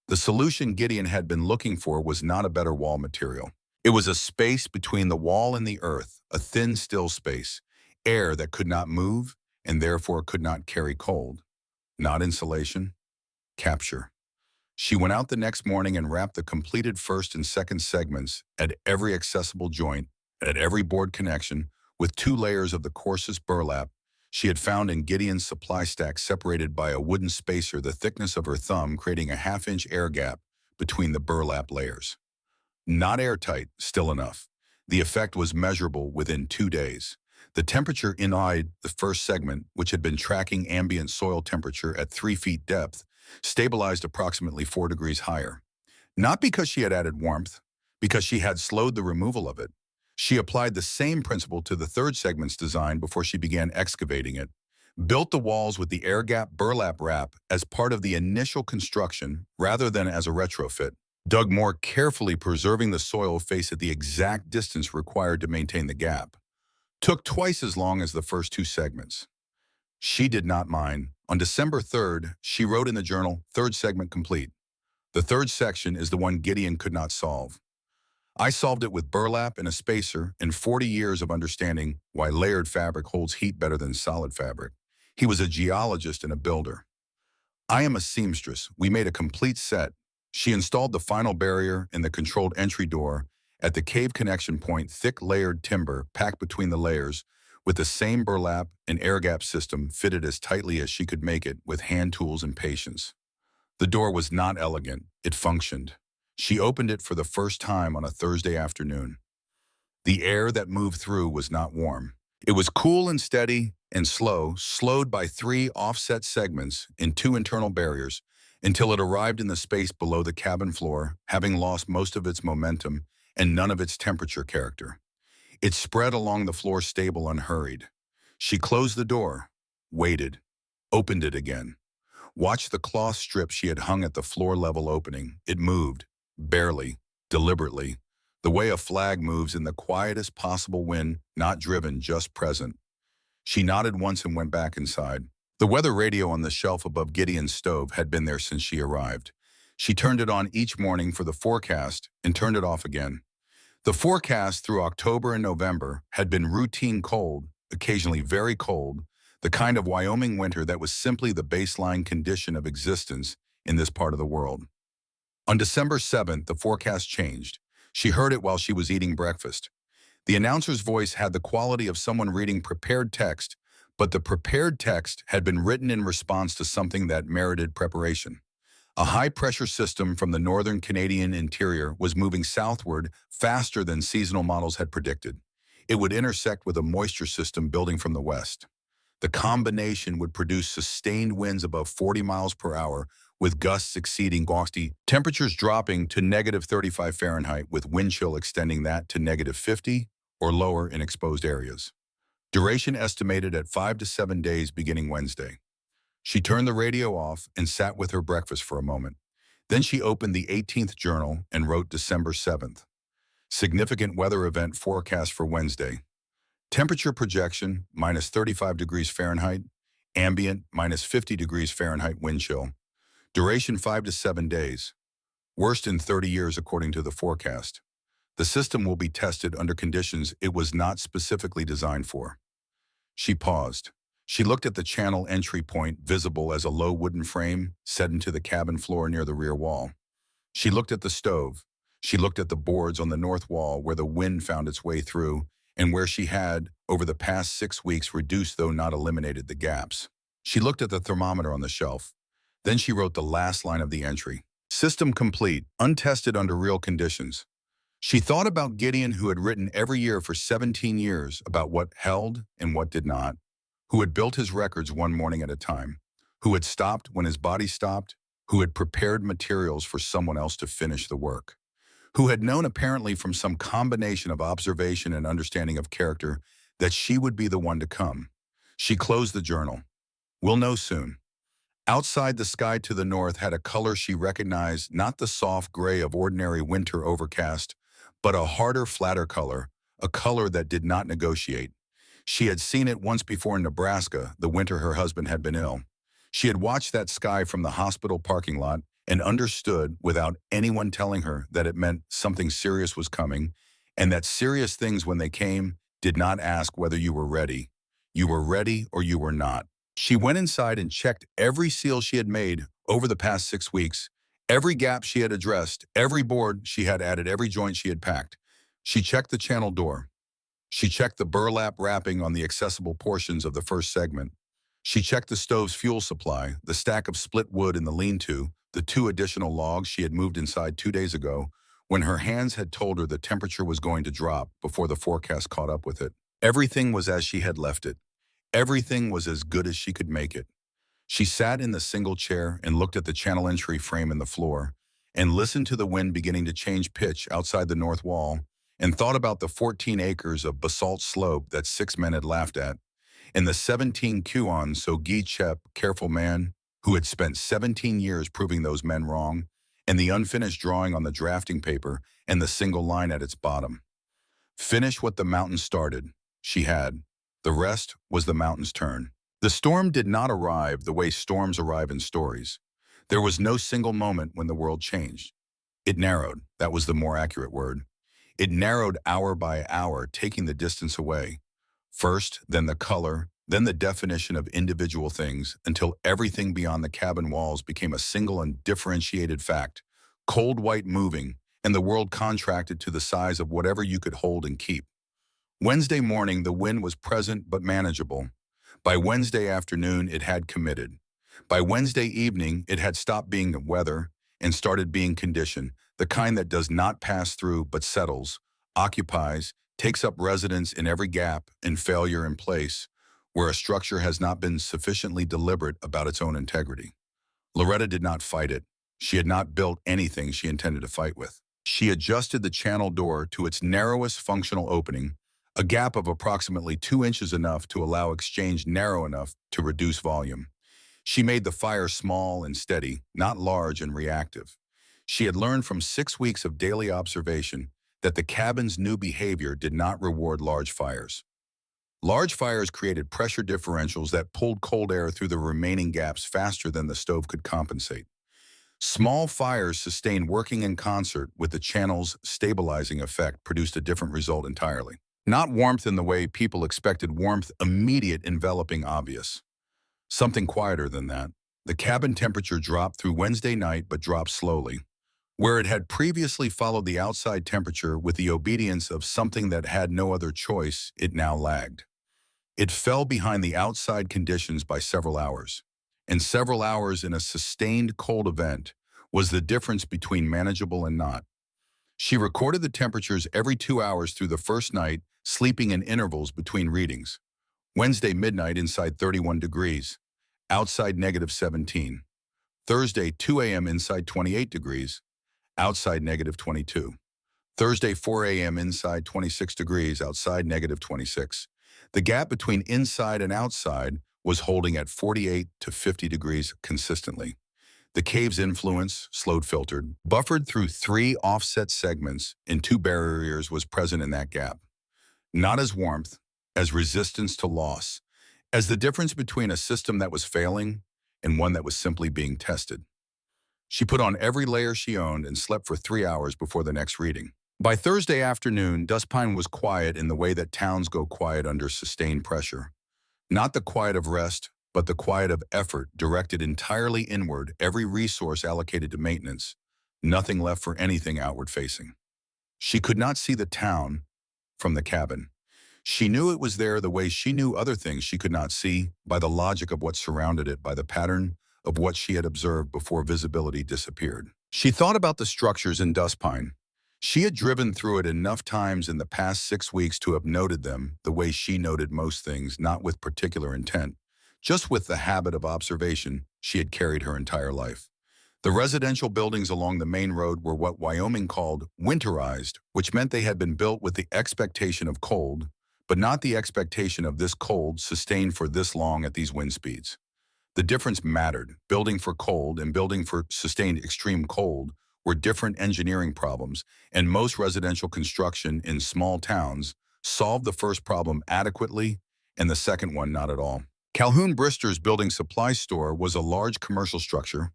The solution Gideon had been looking for was not a better wall material. It was a space between the wall and the earth, a thin, still space, air that could not move and therefore could not carry cold. Not insulation, capture. She went out the next morning and wrapped the completed first and second segments at every accessible joint, at every board connection, with 2 layers of the coarsest burlap she had found in Gideon's supply stack, separated by a wooden spacer the thickness of her thumb, creating a half-inch air gap between the burlap layers. Not airtight, still enough. The effect was measurable within 2 days. The temperature inside the first segment, which had been tracking ambient soil temperature at 3 feet depth, stabilized approximately 4 degrees higher. Not because she had added warmth, because she had slowed the removal of it. She applied the same principle to the third segment's design before she began excavating it, built the walls with the air gap burlap wrap as part of the initial construction rather than as a retrofit, dug more carefully, preserving the soil face at the exact distance required to maintain the gap. Took twice as long as the first 2 segments. She did not mind. On December 3rd, she wrote in the journal, "Third segment complete. The third section is the one Gideon could not solve. I solved it with burlap and a spacer and 40 years of understanding why layered fabric holds heat better than solid fabric. He was a geologist and a builder. I am a seamstress. We made a complete set. She installed the final barrier and the controlled entry door at the cave connection point, thick layered timber packed between the layers, with the same burlap and air gap system fitted as tightly as she could make it with hand tools and patience. The door was not elegant. It functioned. She opened it for the first time on a Thursday afternoon. The air that moved through was not warm. It was cool and steady and slow, slowed by 3 offset segments and 2 internal barriers, until it arrived in the space below the cabin floor, having lost most of its momentum and none of its temperature character. It spread along the floor stable, unhurried. She closed the door, waited, opened it again. Watched the cloth strip she had hung at the floor-level opening. It moved, barely, deliberately, the way a flag moves in the quietest possible wind, not driven, just present. She nodded once and went back inside. The weather radio on the shelf above Gideon's stove had been there since she arrived. She turned it on each morning for the forecast and turned it off again. The forecast through October and November had been routine cold, occasionally very cold, the kind of Wyoming winter that was simply the baseline condition of existence in this part of the world. On December 7th, the forecast changed. She heard it while she was eating breakfast. The announcer's voice had the quality of someone reading prepared text, but the prepared text had been written in response to something that merited preparation. A high-pressure system from the northern Canadian interior was moving southward faster than seasonal models had predicted. It would intersect with a moisture system building from the west. The combination would produce sustained winds above 40 miles per hour, with gusts exceeding gusty, temperatures dropping to -35 Fahrenheit, with wind chill extending that to -50 or lower in exposed areas. Duration estimated at 5 to 7 days beginning Wednesday. She turned the radio off and sat with her breakfast for a moment. Then she opened the 18th journal and wrote December 7th. Significant weather event forecast for Wednesday. Temperature projection, -35 degrees Fahrenheit. Ambient, -50 degrees Fahrenheit wind chill. Duration 5 to 7 days. Worst in 30 years according to the forecast. The system will be tested under conditions it was not specifically designed for. She paused. She looked at the channel entry point, visible as a low wooden frame set into the cabin floor near the rear wall. She looked at the stove. She looked at the boards on the north wall where the wind found its way through, and where she had, over the past 6 weeks, reduced though not eliminated the gaps. She looked at the thermometer on the shelf. Then she wrote the last line of the entry. System complete, untested under real conditions. She thought about Gideon, who had written every year for 17 years about what held and what did not, who had built his records one morning at a time, who had stopped when his body stopped, who had prepared materials for someone else to finish the work, who had known apparently from some combination of observation and understanding of character that she would be the one to come. She closed the journal. We'll know soon. Outside, the sky to the north had a color she recognized, not the soft gray of ordinary winter overcast, but a harder, flatter color, a color that did not negotiate. She had seen it once before in Nebraska, the winter her husband had been ill. She had watched that sky from the hospital parking lot and understood, without anyone telling her, that it meant something serious was coming, and that serious things, when they came, did not ask whether you were ready. You were ready or you were not. She went inside and checked every seal she had made over the past 6 weeks, every gap she had addressed, every board she had added, every joint she had packed. She checked the channel door. She checked the burlap wrapping on the accessible portions of the first segment. She checked the stove's fuel supply, the stack of split wood in the lean-to, the 2 additional logs she had moved inside 2 days ago, when her hands had told her the temperature was going to drop before the forecast caught up with it. Everything was as she had left it. Everything was as good as she could make it. She sat in the single chair and looked at the channel entry frame in the floor, and listened to the wind beginning to change pitch outside the north wall, and thought about the 14 acres of basalt slope that 6 men had laughed at, and the 17 kuons so Guy Chep, careful man, who had spent 17 years proving those men wrong, and the unfinished drawing on the drafting paper and the single line at its bottom. Finish what the mountain started. She had. The rest was the mountain's turn. The storm did not arrive the way storms arrive in stories. There was no single moment when the world changed. It narrowed. That was the more accurate word. It narrowed hour by hour, taking the distance away. First, then the color, then the definition of individual things, until everything beyond the cabin walls became a single and differentiated fact, cold white moving, and the world contracted to the size of whatever you could hold and keep. Wednesday morning, the wind was present but manageable. By Wednesday afternoon, it had committed. By Wednesday evening, it had stopped being weather and started being condition, the kind that does not pass through but settles, occupies, takes up residence in every gap and failure in place, where a structure has not been sufficiently deliberate about its own integrity. Loretta did not fight it. She had not built anything she intended to fight with. She adjusted the channel door to its narrowest functional opening, a gap of approximately 2 inches, enough to allow exchange, narrow enough to reduce volume. She made the fire small and steady, not large and reactive. She had learned from 6 weeks of daily observation that the cabin's new behavior did not reward large fires. Large fires created pressure differentials that pulled cold air through the remaining gaps faster than the stove could compensate. Small fires sustained, working in concert with the channel's stabilizing effect, produced a different result entirely. Not warmth in the way people expected warmth, immediate, enveloping, obvious. Something quieter than that. The cabin temperature dropped through Wednesday night, but dropped slowly. Where it had previously followed the outside temperature with the obedience of something that had no other choice, it now lagged. It fell behind the outside conditions by several hours. And several hours in a sustained cold event was the difference between manageable and not. She recorded the temperatures every 2 hours through the first night, sleeping in intervals between readings. Wednesday midnight, inside 31 degrees, outside -17. Thursday 2 a.m. inside 28 degrees, outside -22. Thursday 4 a.m. inside 26 degrees, outside -26. The gap between inside and outside was holding at 48 to 50 degrees consistently. The cave's influence, slowed, filtered, buffered through 3 offset segments and 2 barriers, was present in that gap. Not as warmth, as resistance to loss, as the difference between a system that was failing and one that was simply being tested. She put on every layer she owned and slept for 3 hours before the next reading. By Thursday afternoon, Dustpine was quiet in the way that towns go quiet under sustained pressure. Not the quiet of rest, but the quiet of effort directed entirely inward, every resource allocated to maintenance, nothing left for anything outward facing. She could not see the town from the cabin. She knew it was there the way she knew other things she could not see, by the logic of what surrounded it, by the pattern of what she had observed before visibility disappeared. She thought about the structures in Dustpine. She had driven through it enough times in the past 6 weeks to have noted them the way she noted most things, not with particular intent, just with the habit of observation she had carried her entire life. The residential buildings along the main road were what Wyoming called winterized, which meant they had been built with the expectation of cold, but not the expectation of this cold sustained for this long at these wind speeds. The difference mattered. Building for cold and building for sustained extreme cold were different engineering problems, and most residential construction in small towns solved the first problem adequately and the second one not at all. Calhoun Brister's building supply store was a large commercial structure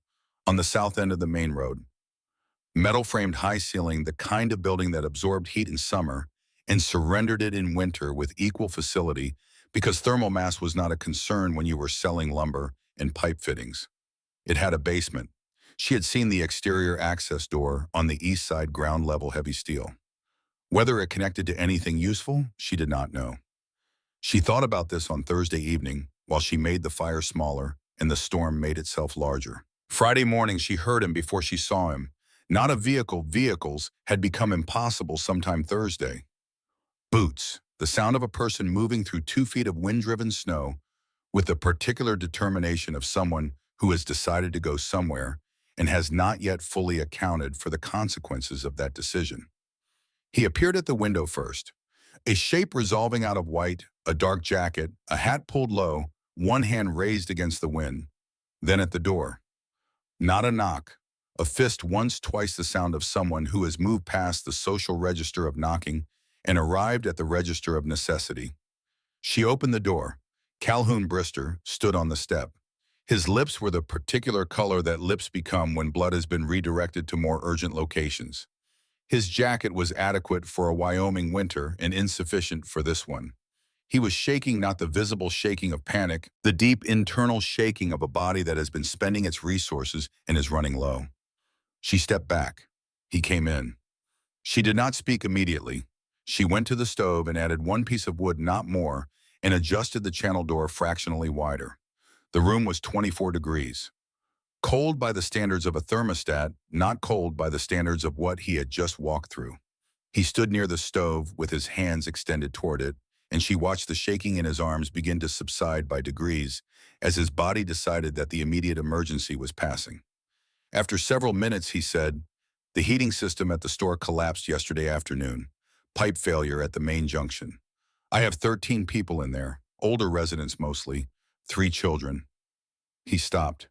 on the south end of the main road. Metal-framed high ceiling, the kind of building that absorbed heat in summer and surrendered it in winter with equal facility, because thermal mass was not a concern when you were selling lumber and pipe fittings. It had a basement. She had seen the exterior access door on the east side, ground level heavy steel. Whether it connected to anything useful, she did not know. She thought about this on Thursday evening while she made the fire smaller and the storm made itself larger. Friday morning, she heard him before she saw him. Not a vehicle. Vehicles had become impossible sometime Thursday. Boots, the sound of a person moving through 2 feet of wind-driven snow with the particular determination of someone who has decided to go somewhere and has not yet fully accounted for the consequences of that decision. He appeared at the window first, a shape resolving out of white, a dark jacket, a hat pulled low, one hand raised against the wind. Then at the door. Not a knock, a fist once twice the sound of someone who has moved past the social register of knocking and arrived at the register of necessity. She opened the door. Calhoun Brister stood on the step. His lips were the particular color that lips become when blood has been redirected to more urgent locations. His jacket was adequate for a Wyoming winter and insufficient for this one. He was shaking, not the visible shaking of panic, the deep internal shaking of a body that has been spending its resources and is running low. She stepped back. He came in. She did not speak immediately. She went to the stove and added one piece of wood, not more, and adjusted the channel door fractionally wider. The room was 24 degrees. Cold by the standards of a thermostat, not cold by the standards of what he had just walked through. He stood near the stove with his hands extended toward it, and she watched the shaking in his arms begin to subside by degrees as his body decided that the immediate emergency was passing. After several minutes, he said, "The heating system at the store collapsed yesterday afternoon. Pipe failure at the main junction. I have 13 people in there, older residents mostly, 3 children." He stopped.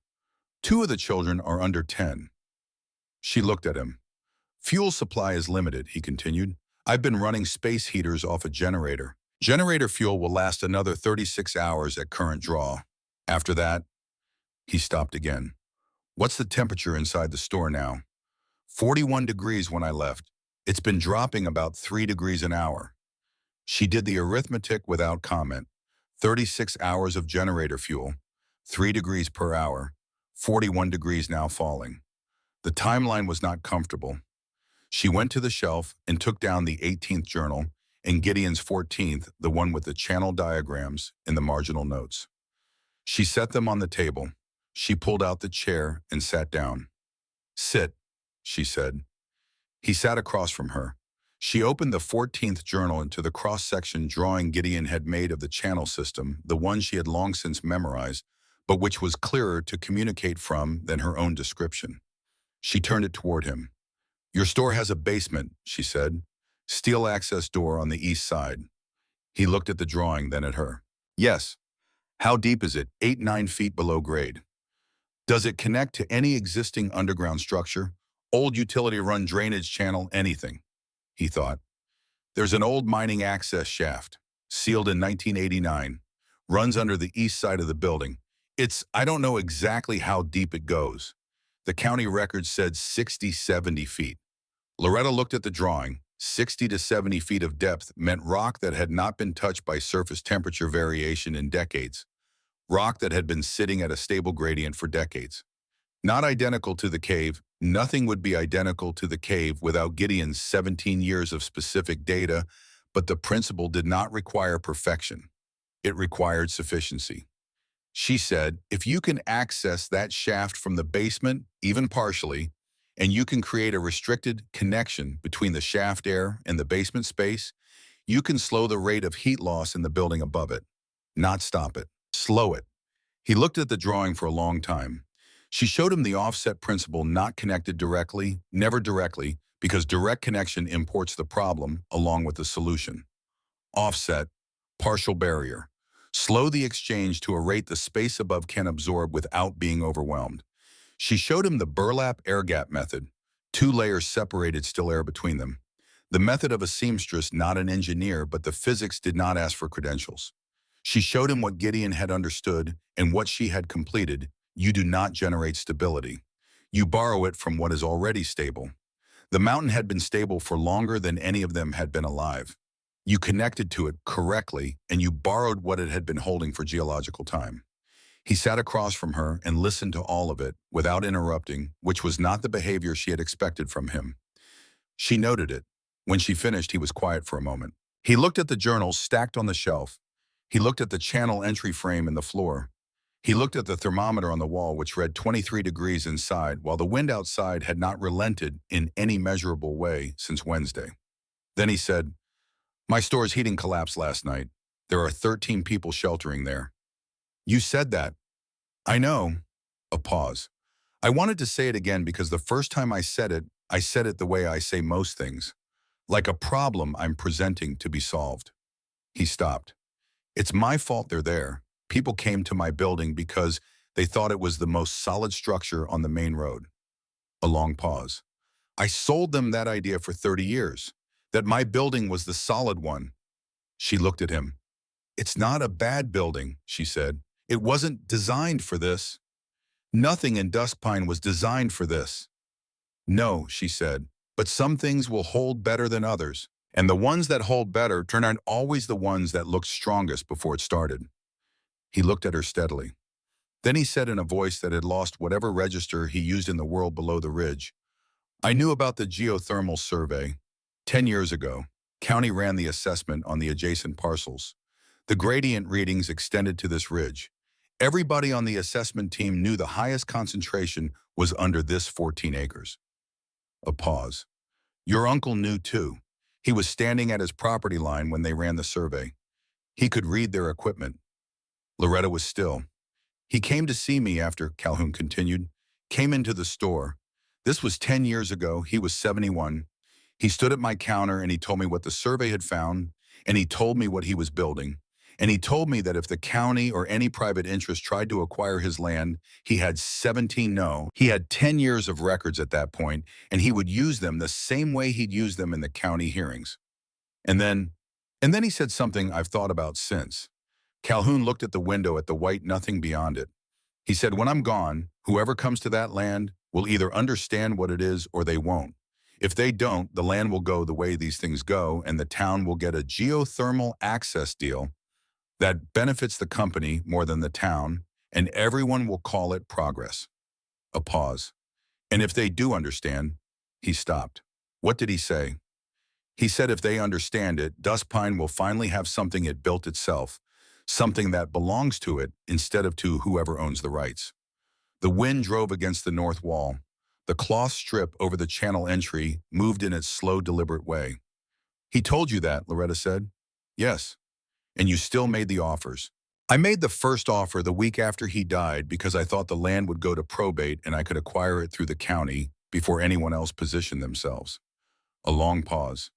2 of the children are under 10. She looked at him. "Fuel supply is limited," he continued. "I've been running space heaters off a generator. Generator fuel will last another 36 hours at current draw. After that," he stopped again. "What's the temperature inside the store now?" 41 degrees when I left. It's been dropping about 3 degrees an hour." She did the arithmetic without comment. 36 hours of generator fuel, 3 degrees per hour, 41 degrees now falling. The timeline was not comfortable. She went to the shelf and took down the 18th journal and Gideon's 14th, the one with the channel diagrams and the marginal notes. She set them on the table. She pulled out the chair and sat down. "Sit," she said. He sat across from her. She opened the 14th journal into the cross-section drawing Gideon had made of the channel system, the one she had long since memorized, but which was clearer to communicate from than her own description. She turned it toward him. "Your store has a basement," she said. "Steel access door on the east side." He looked at the drawing, then at her. "Yes. How deep is it? 8-9 feet below grade. Does it connect to any existing underground structure? Old utility-run drainage channel, anything?" He thought. "There's an old mining access shaft, sealed in 1989, runs under the east side of the building. I don't know exactly how deep it goes. The county record said 60-70 feet. Loretta looked at the drawing. 60 to 70 feet of depth meant rock that had not been touched by surface temperature variation in decades. Rock that had been sitting at a stable gradient for decades. Not identical to the cave. Nothing would be identical to the cave without Gideon's 17 years of specific data, But the principle did not require perfection. It required sufficiency. She said, if you can access that shaft from the basement, even partially, and you can create a restricted connection between the shaft air and the basement space, you can slow the rate of heat loss in the building above it, not stop it. Slow it. He looked at the drawing for a long time. She showed him the offset principle, not connected directly, never directly, because direct connection imports the problem along with the solution. Offset, partial barrier. Slow the exchange to a rate the space above can absorb without being overwhelmed. She showed him the burlap air gap method, 2 layers separated, still air between them. The method of a seamstress, not an engineer, but the physics did not ask for credentials. She showed him what Gideon had understood and what she had completed. You do not generate stability. You borrow it from what is already stable. The mountain had been stable for longer than any of them had been alive. You connected to it correctly, and you borrowed what it had been holding for geological time. He sat across from her and listened to all of it without interrupting, which was not the behavior she had expected from him. She noted it. When she finished, he was quiet for a moment. He looked at the journals stacked on the shelf. He looked at the channel entry frame in the floor. He looked at the thermometer on the wall, which read 23 degrees inside, while the wind outside had not relented in any measurable way since Wednesday. Then he said, my store's heating collapsed last night. There are 13 people sheltering there. You said that. I know. A pause. I wanted to say it again because the first time I said it the way I say most things, like a problem I'm presenting to be solved. He stopped. It's my fault they're there. People came to my building because they thought it was the most solid structure on the main road. A long pause. I sold them that idea for 30 years, that my building was the solid one. She looked at him. It's not a bad building, she said. It wasn't designed for this. Nothing in Dusk Pine was designed for this. No, she said, but some things will hold better than others, and the ones that hold better turn out always the ones that looked strongest before it started. He looked at her steadily. Then he said in a voice that had lost whatever register he used in the world below the ridge, I knew about the geothermal survey. 10 years ago, county ran the assessment on the adjacent parcels. The gradient readings extended to this ridge. Everybody on the assessment team knew the highest concentration was under this 14 acres. A pause. Your uncle knew too. He was standing at his property line when they ran the survey. He could read their equipment. Loretta was still. He came to see me after, Calhoun continued, came into the store. This was 10 years ago. He was 71. He stood at my counter and he told me what the survey had found, and he told me what he was building. And he told me that if the county or any private interest tried to acquire his land, he had 10 years of records at that point, and he would use them the same way he'd used them in the county hearings. And then he said something I've thought about since. Calhoun looked at the window at the white nothing beyond it. He said, when I'm gone, whoever comes to that land will either understand what it is or they won't. If they don't, the land will go the way these things go, and the town will get a geothermal access deal that benefits the company more than the town, and everyone will call it progress. A pause. And if they do understand, he stopped. What did he say? He said if they understand it, Dusk Pine will finally have something it built itself, something that belongs to it instead of to whoever owns the rights. The wind drove against the north wall. The cloth strip over the channel entry moved in its slow, deliberate way. He told you that, Loretta said. Yes. And you still made the offers. I made the first offer the week after he died because I thought the land would go to probate and I could acquire it through the county before anyone else positioned themselves. A long pause.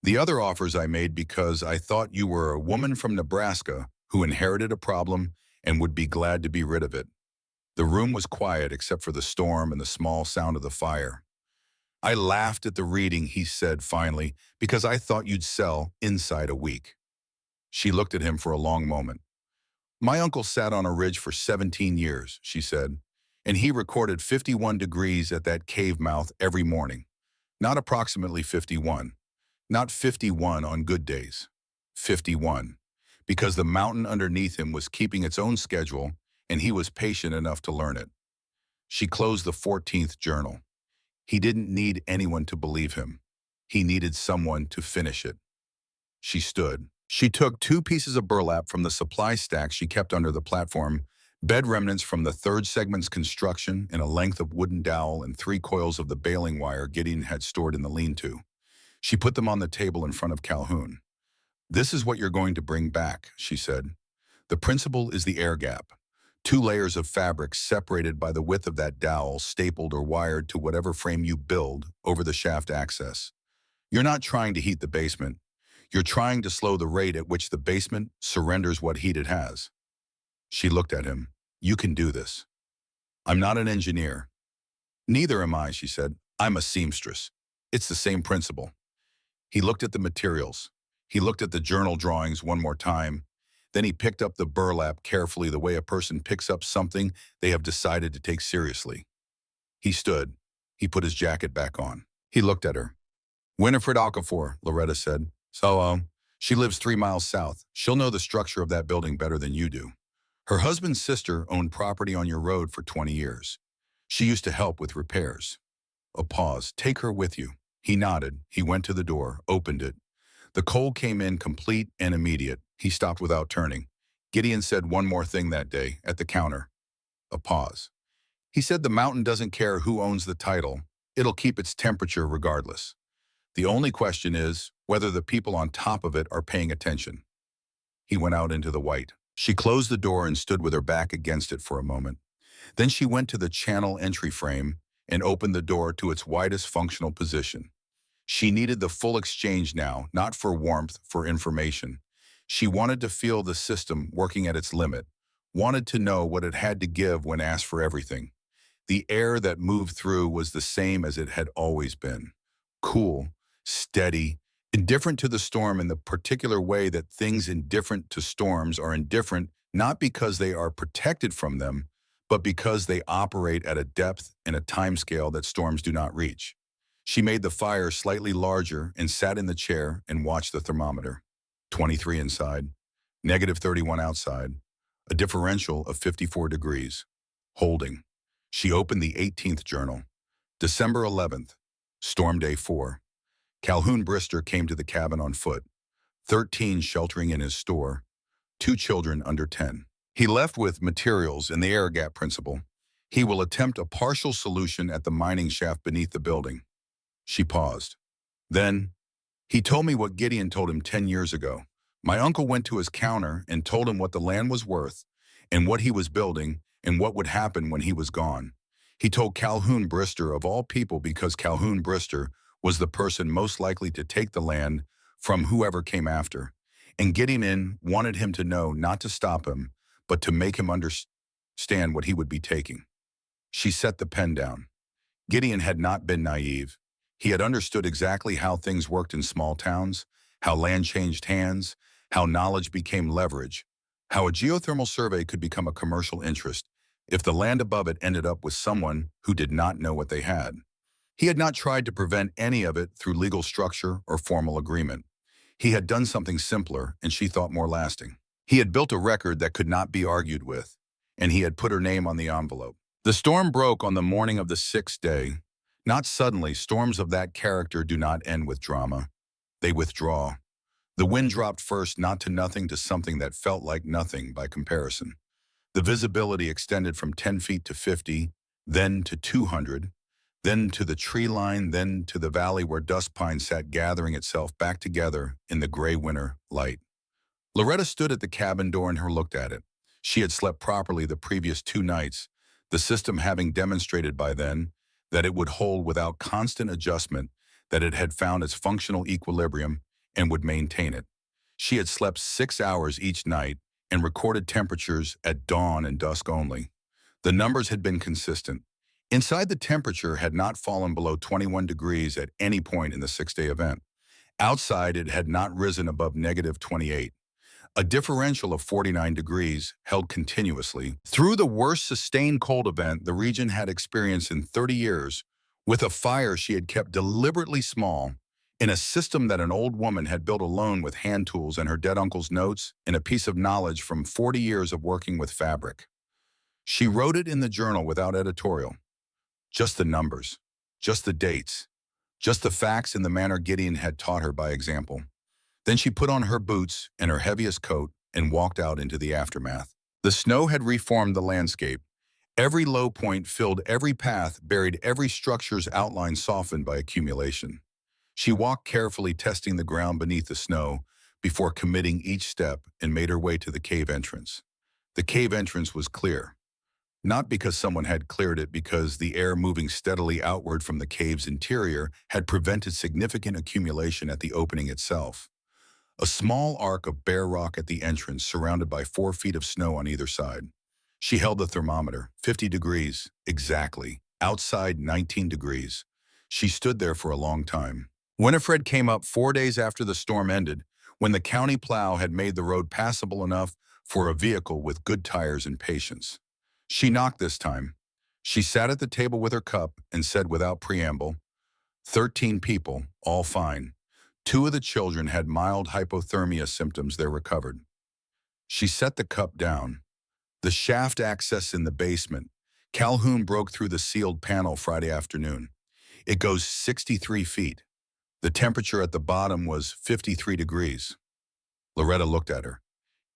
The other offers I made because I thought you were a woman from Nebraska who inherited a problem and would be glad to be rid of it. The room was quiet except for the storm and the small sound of the fire. I laughed at the reading, he said finally, because I thought you'd sell inside a week. She looked at him for a long moment. My uncle sat on a ridge for 17 years, she said, and he recorded 51 degrees at that cave mouth every morning. Not approximately 51. Not 51 on good days. 51. Because the mountain underneath him was keeping its own schedule, and he was patient enough to learn it. She closed the 14th journal. He didn't need anyone to believe him. He needed someone to finish it. She stood. She took 2 pieces of burlap from the supply stack she kept under the platform, bed remnants from the third segment's construction, and a length of wooden dowel and 3 coils of the baling wire Gideon had stored in the lean-to. She put them on the table in front of Calhoun. "This is what you're going to bring back," she said. "The principle is the air gap. 2 layers of fabric separated by the width of that dowel, stapled or wired to whatever frame you build over the shaft access. You're not trying to heat the basement. You're trying to slow the rate at which the basement surrenders what heat it has." She looked at him. "You can do this." "I'm not an engineer." "Neither am I," she said. "I'm a seamstress. It's the same principle." He looked at the materials. He looked at the journal drawings one more time. Then he picked up the burlap carefully, the way a person picks up something they have decided to take seriously. He stood. He put his jacket back on. He looked at her. "Winifred Okafor," Loretta said. She lives 3 miles south. She'll know the structure of that building better than you do. Her husband's sister owned property on your road for 20 years. She used to help with repairs." A pause. "Take her with you." He nodded. He went to the door, opened it. The cold came in complete and immediate. He stopped without turning. Gideon said one more thing that day, at the counter. A pause. He said the mountain doesn't care who owns the title. It'll keep its temperature regardless. The only question is whether the people on top of it are paying attention. He went out into the white. She closed the door and stood with her back against it for a moment. Then she went to the channel entry frame and opened the door to its widest functional position. She needed the full exchange now, not for warmth, for information. She wanted to feel the system working at its limit, wanted to know what it had to give when asked for everything. The air that moved through was the same as it had always been. Cool, steady, indifferent to the storm in the particular way that things indifferent to storms are indifferent not because they are protected from them, but because they operate at a depth and a timescale that storms do not reach. She made the fire slightly larger and sat in the chair and watched the thermometer. 23 inside, -31 outside, a differential of 54 degrees. Holding. She opened the 18th journal. December 11th, storm day 4. Calhoun Brister came to the cabin on foot, 13 sheltering in his store, 2 children under 10. He left with materials and the air gap principle. He will attempt a partial solution at the mining shaft beneath the building. She paused. Then, he told me what Gideon told him 10 years ago. My uncle went to his counter and told him what the land was worth and what he was building and what would happen when he was gone. He told Calhoun Brister of all people because Calhoun Brister was the person most likely to take the land from whoever came after. And Gideon wanted him to know not to stop him, but to make him understand what he would be taking. She set the pen down. Gideon had not been naive. He had understood exactly how things worked in small towns, how land changed hands, how knowledge became leverage, how a geothermal survey could become a commercial interest if the land above it ended up with someone who did not know what they had. He had not tried to prevent any of it through legal structure or formal agreement. He had done something simpler and she thought more lasting. He had built a record that could not be argued with, and he had put her name on the envelope. The storm broke on the morning of the 6th day. Not suddenly. Storms of that character do not end with drama. They withdraw. The wind dropped first, not to nothing, to something that felt like nothing by comparison. The visibility extended from 10 feet to 50, then to 200, then to the tree line, then to the valley where dust pine sat gathering itself back together in the gray winter light. Loretta stood at the cabin door and looked at it. She had slept properly the previous 2 nights, the system having demonstrated by then that it would hold without constant adjustment, that it had found its functional equilibrium and would maintain it. She had slept 6 hours each night and recorded temperatures at dawn and dusk only. The numbers had been consistent. Inside, the temperature had not fallen below 21 degrees at any point in the 6-day event. Outside, it had not risen above -28. A differential of 49 degrees held continuously through the worst sustained cold event the region had experienced in 30 years, with a fire she had kept deliberately small, in a system that an old woman had built alone with hand tools and her dead uncle's notes and a piece of knowledge from 40 years of working with fabric. She wrote it in the journal without editorial. Just the numbers, just the dates, just the facts in the manner Gideon had taught her by example. Then she put on her boots and her heaviest coat and walked out into the aftermath. The snow had reformed the landscape. Every low point filled every path, buried every structure's outline softened by accumulation. She walked carefully, testing the ground beneath the snow before committing each step, and made her way to the cave entrance. The cave entrance was clear, not because someone had cleared it, because the air moving steadily outward from the cave's interior had prevented significant accumulation at the opening itself. A small arc of bare rock at the entrance, surrounded by 4 feet of snow on either side. She held the thermometer, 50 degrees, exactly. Outside, 19 degrees. She stood there for a long time. Winifred came up 4 days after the storm ended, when the county plow had made the road passable enough for a vehicle with good tires and patience. She knocked this time. She sat at the table with her cup and said without preamble, 13 people, all fine. 2 of the children had mild hypothermia symptoms. They're recovered. She set the cup down. The shaft access in the basement. Calhoun broke through the sealed panel Friday afternoon. It goes 63 feet. The temperature at the bottom was 53 degrees. Loretta looked at her.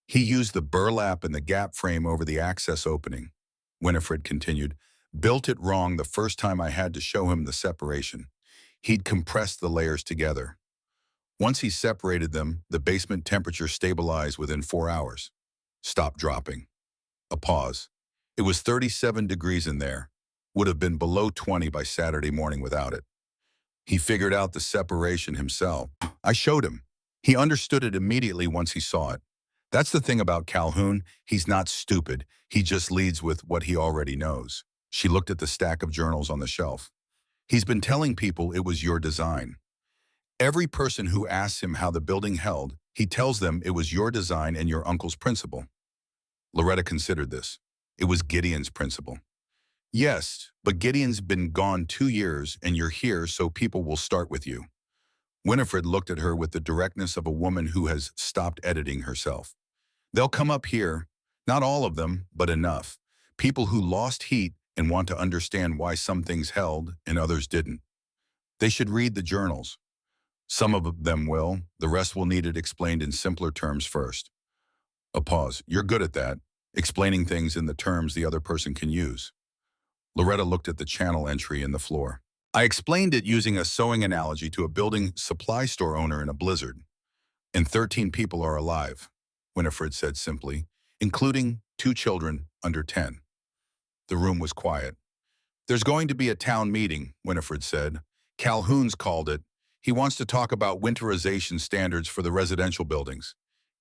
He used the burlap in the gap frame over the access opening. Winifred continued, built it wrong the first time I had to show him the separation. He'd compressed the layers together. Once he separated them, the basement temperature stabilized within 4 hours. Stopped dropping. A pause. It was 37 degrees in there. Would have been below 20 by Saturday morning without it. He figured out the separation himself. I showed him. He understood it immediately once he saw it. That's the thing about Calhoun. He's not stupid. He just leads with what he already knows. She looked at the stack of journals on the shelf. He's been telling people it was your design. Every person who asks him how the building held, he tells them it was your design and your uncle's principle. Loretta considered this. It was Gideon's principle. Yes, but Gideon's been gone 2 years and you're here, so people will start with you. Winifred looked at her with the directness of a woman who has stopped editing herself. They'll come up here, not all of them, but enough. People who lost heat and want to understand why some things held and others didn't. They should read the journals. Some of them will, the rest will need it explained in simpler terms first. A pause. You're good at that, explaining things in the terms the other person can use. Loretta looked at the channel entry in the floor. I explained it using a sewing analogy to a building supply store owner in a blizzard. And 13 people are alive, Winifred said simply, including 2 children under 10. The room was quiet. There's going to be a town meeting, Winifred said. Calhoun's called it. He wants to talk about winterization standards for the residential buildings.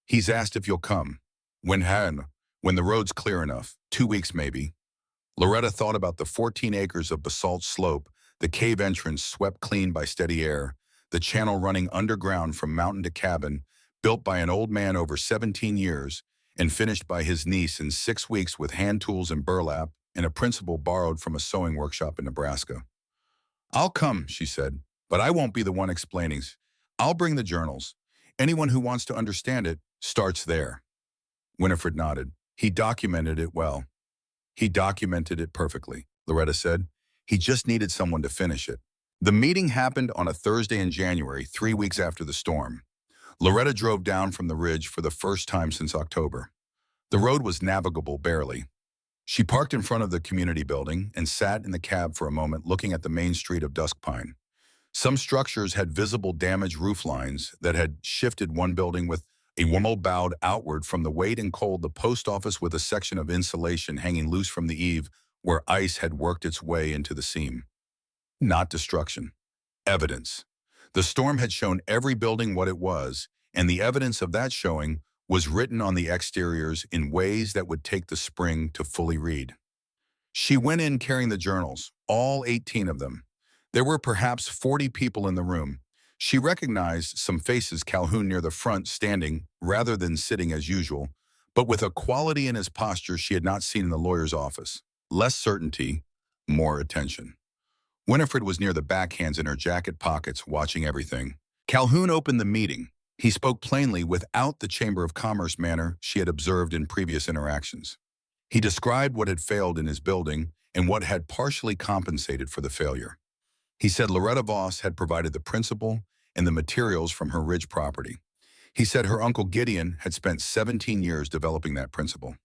He's asked if you'll come. When the road's clear enough. 2 weeks maybe. Loretta thought about the 14 acres of basalt slope, the cave entrance swept clean by steady air, the channel running underground from mountain to cabin, built by an old man over 17 years and finished by his niece in 6 weeks with hand tools and burlap and a principle borrowed from a sewing workshop in Nebraska. I'll come, she said, but I won't be the one explaining. I'll bring the journals. Anyone who wants to understand it starts there. Winifred nodded. He documented it well. He documented it perfectly, Loretta said. He just needed someone to finish it. The meeting happened on a Thursday in January, 3 weeks after the storm. Loretta drove down from the ridge for the first time since October. The road was navigable barely. She parked in front of the community building and sat in the cab for a moment looking at the main street of Dusk Pine. Some structures had visible damaged roof lines that had shifted. One building with a wall bowed outward from the weight and cold, the post office with a section of insulation hanging loose from the eave where ice had worked its way into the seam. Not destruction. Evidence. The storm had shown every building what it was, and the evidence of that showing was written on the exteriors in ways that would take the spring to fully read. She went in carrying the journals, all 18 of them. There were perhaps 40 people in the room. She recognized some faces, Calhoun near the front standing rather than sitting as usual, but with a quality in his posture she had not seen in the lawyer's office. Less certainty, more attention. Winifred was near the back, hands in her jacket pockets, watching everything. Calhoun opened the meeting. He spoke plainly without the Chamber of Commerce manner she had observed in previous interactions. He described what had failed in his building and what had partially compensated for the failure. He said Loretta Voss had provided the principle and the materials from her ridge property. He said her uncle Gideon had spent 17 years developing that principle.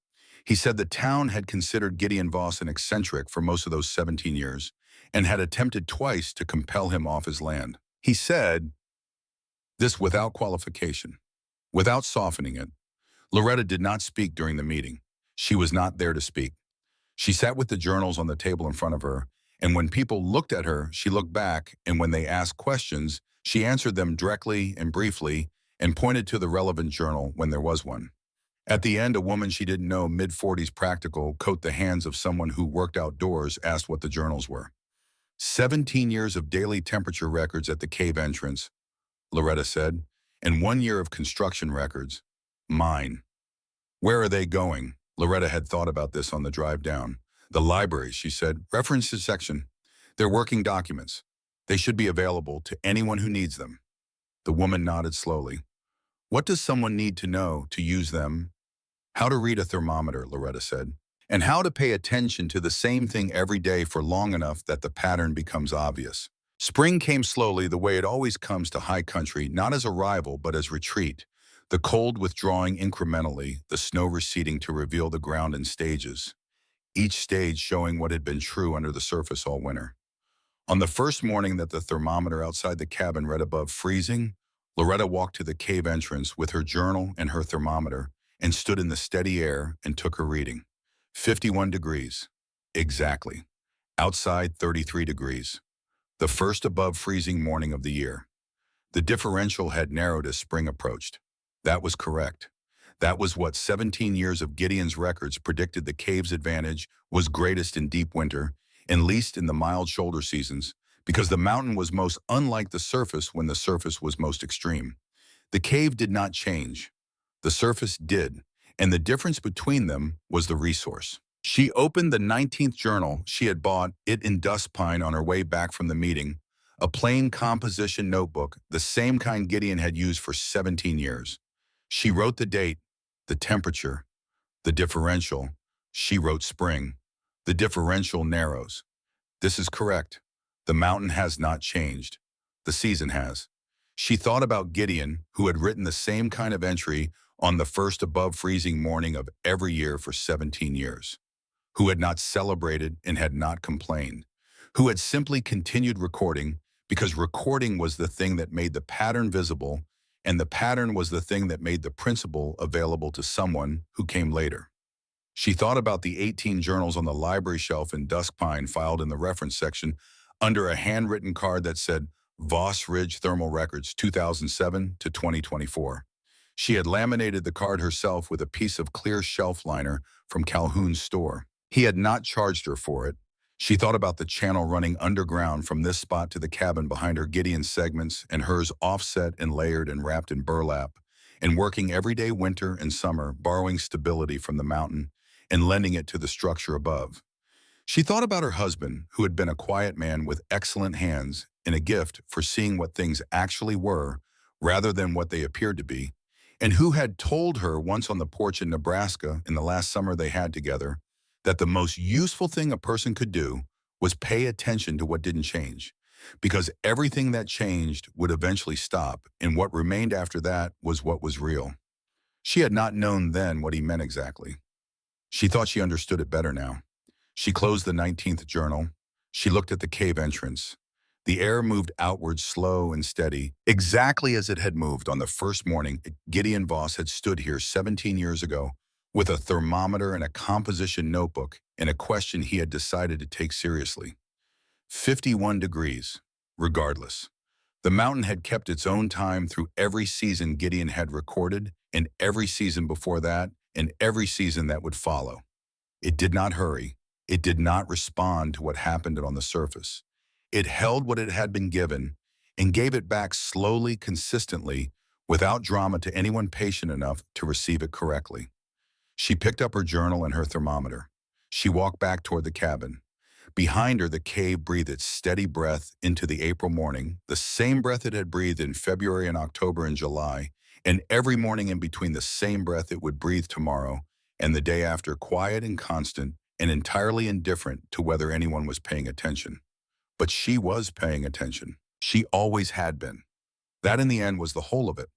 He said the town had considered Gideon Voss an eccentric for most of those 17 years and had attempted twice to compel him off his land. He said this without qualification, without softening it. Loretta did not speak during the meeting. She was not there to speak. She sat with the journals on the table in front of her, and when people looked at her, she looked back, and when they asked questions, she answered them directly and briefly and pointed to the relevant journal when there was one. At the end, a woman she didn't know, mid-40s practical, coat the hands of someone who worked outdoors, asked what the journals were. 17 years of daily temperature records at the cave entrance, Loretta said, and 1 year of construction records. Mine. Where are they going? Loretta had thought about this on the drive down. The library, she said. References section. They're working documents. They should be available to anyone who needs them. The woman nodded slowly. What does someone need to know to use them? How to read a thermometer, Loretta said. And how to pay attention to the same thing every day for long enough that the pattern becomes obvious. Spring came slowly the way it always comes to high country, not as arrival but as retreat. The cold withdrawing incrementally, the snow receding to reveal the ground in stages, each stage showing what had been true under the surface all winter. On the first morning that the thermometer outside the cabin read above freezing, Loretta walked to the cave entrance with her journal and her thermometer and stood in the steady air and took her reading. 51 degrees. Exactly. Outside, 33 degrees. The first above freezing morning of the year. The differential had narrowed as spring approached. That was correct. That was what 17 years of Gideon's records predicted. The cave's advantage was greatest in deep winter and least in the mild shoulder seasons, because the mountain was most unlike the surface when the surface was most extreme. The cave did not change. The surface did, and the difference between them was the resource. She opened the 19th journal. She had bought it in Dust Pine on her way back from the meeting, a plain composition notebook, the same kind Gideon had used for 17 years. She wrote the date, the temperature, the differential. She wrote spring. The differential narrows. This is correct. The mountain has not changed. The season has. She thought about Gideon, who had written the same kind of entry on the first above freezing morning of every year for 17 years, who had not celebrated and had not complained, who had simply continued recording because recording was the thing that made the pattern visible, and the pattern was the thing that made the principle available to someone who came later. She thought about the 18 journals on the library shelf in Dusk Pine filed in the reference section under a handwritten card that said Voss Ridge Thermal Records 2007 to 2024. She had laminated the card herself with a piece of clear shelf liner from Calhoun's store. He had not charged her for it. She thought about the channel running underground from this spot to the cabin behind her Gideon segments and hers offset and layered and wrapped in burlap, and working every day winter and summer, borrowing stability from the mountain and lending it to the structure above. She thought about her husband, who had been a quiet man with excellent hands and a gift for seeing what things actually were rather than what they appeared to be, and who had told her once on the porch in Nebraska in the last summer they had together that the most useful thing a person could do was pay attention to what didn't change, because everything that changed would eventually stop, and what remained after that was what was real. She had not known then what he meant exactly. She thought she understood it better now. She closed the 19th journal. She looked at the cave entrance. The air moved outward slow and steady, exactly as it had moved on the first morning Gideon Voss had stood here 17 years ago, with a thermometer and a composition notebook and a question he had decided to take seriously. 51 degrees, regardless. The mountain had kept its own time through every season Gideon had recorded, and every season before that, and every season that would follow. It did not hurry. It did not respond to what happened on the surface. It held what it had been given and gave it back slowly, consistently, without drama to anyone patient enough to receive it correctly. She picked up her journal and her thermometer. She walked back toward the cabin. Behind her, the cave breathed its steady breath into the April morning, the same breath it had breathed in February and October and July, and every morning in between the same breath it would breathe tomorrow, and the day after, quiet and constant and entirely indifferent to whether anyone was paying attention. But she was paying attention. She always had been. That in the end was the whole of it.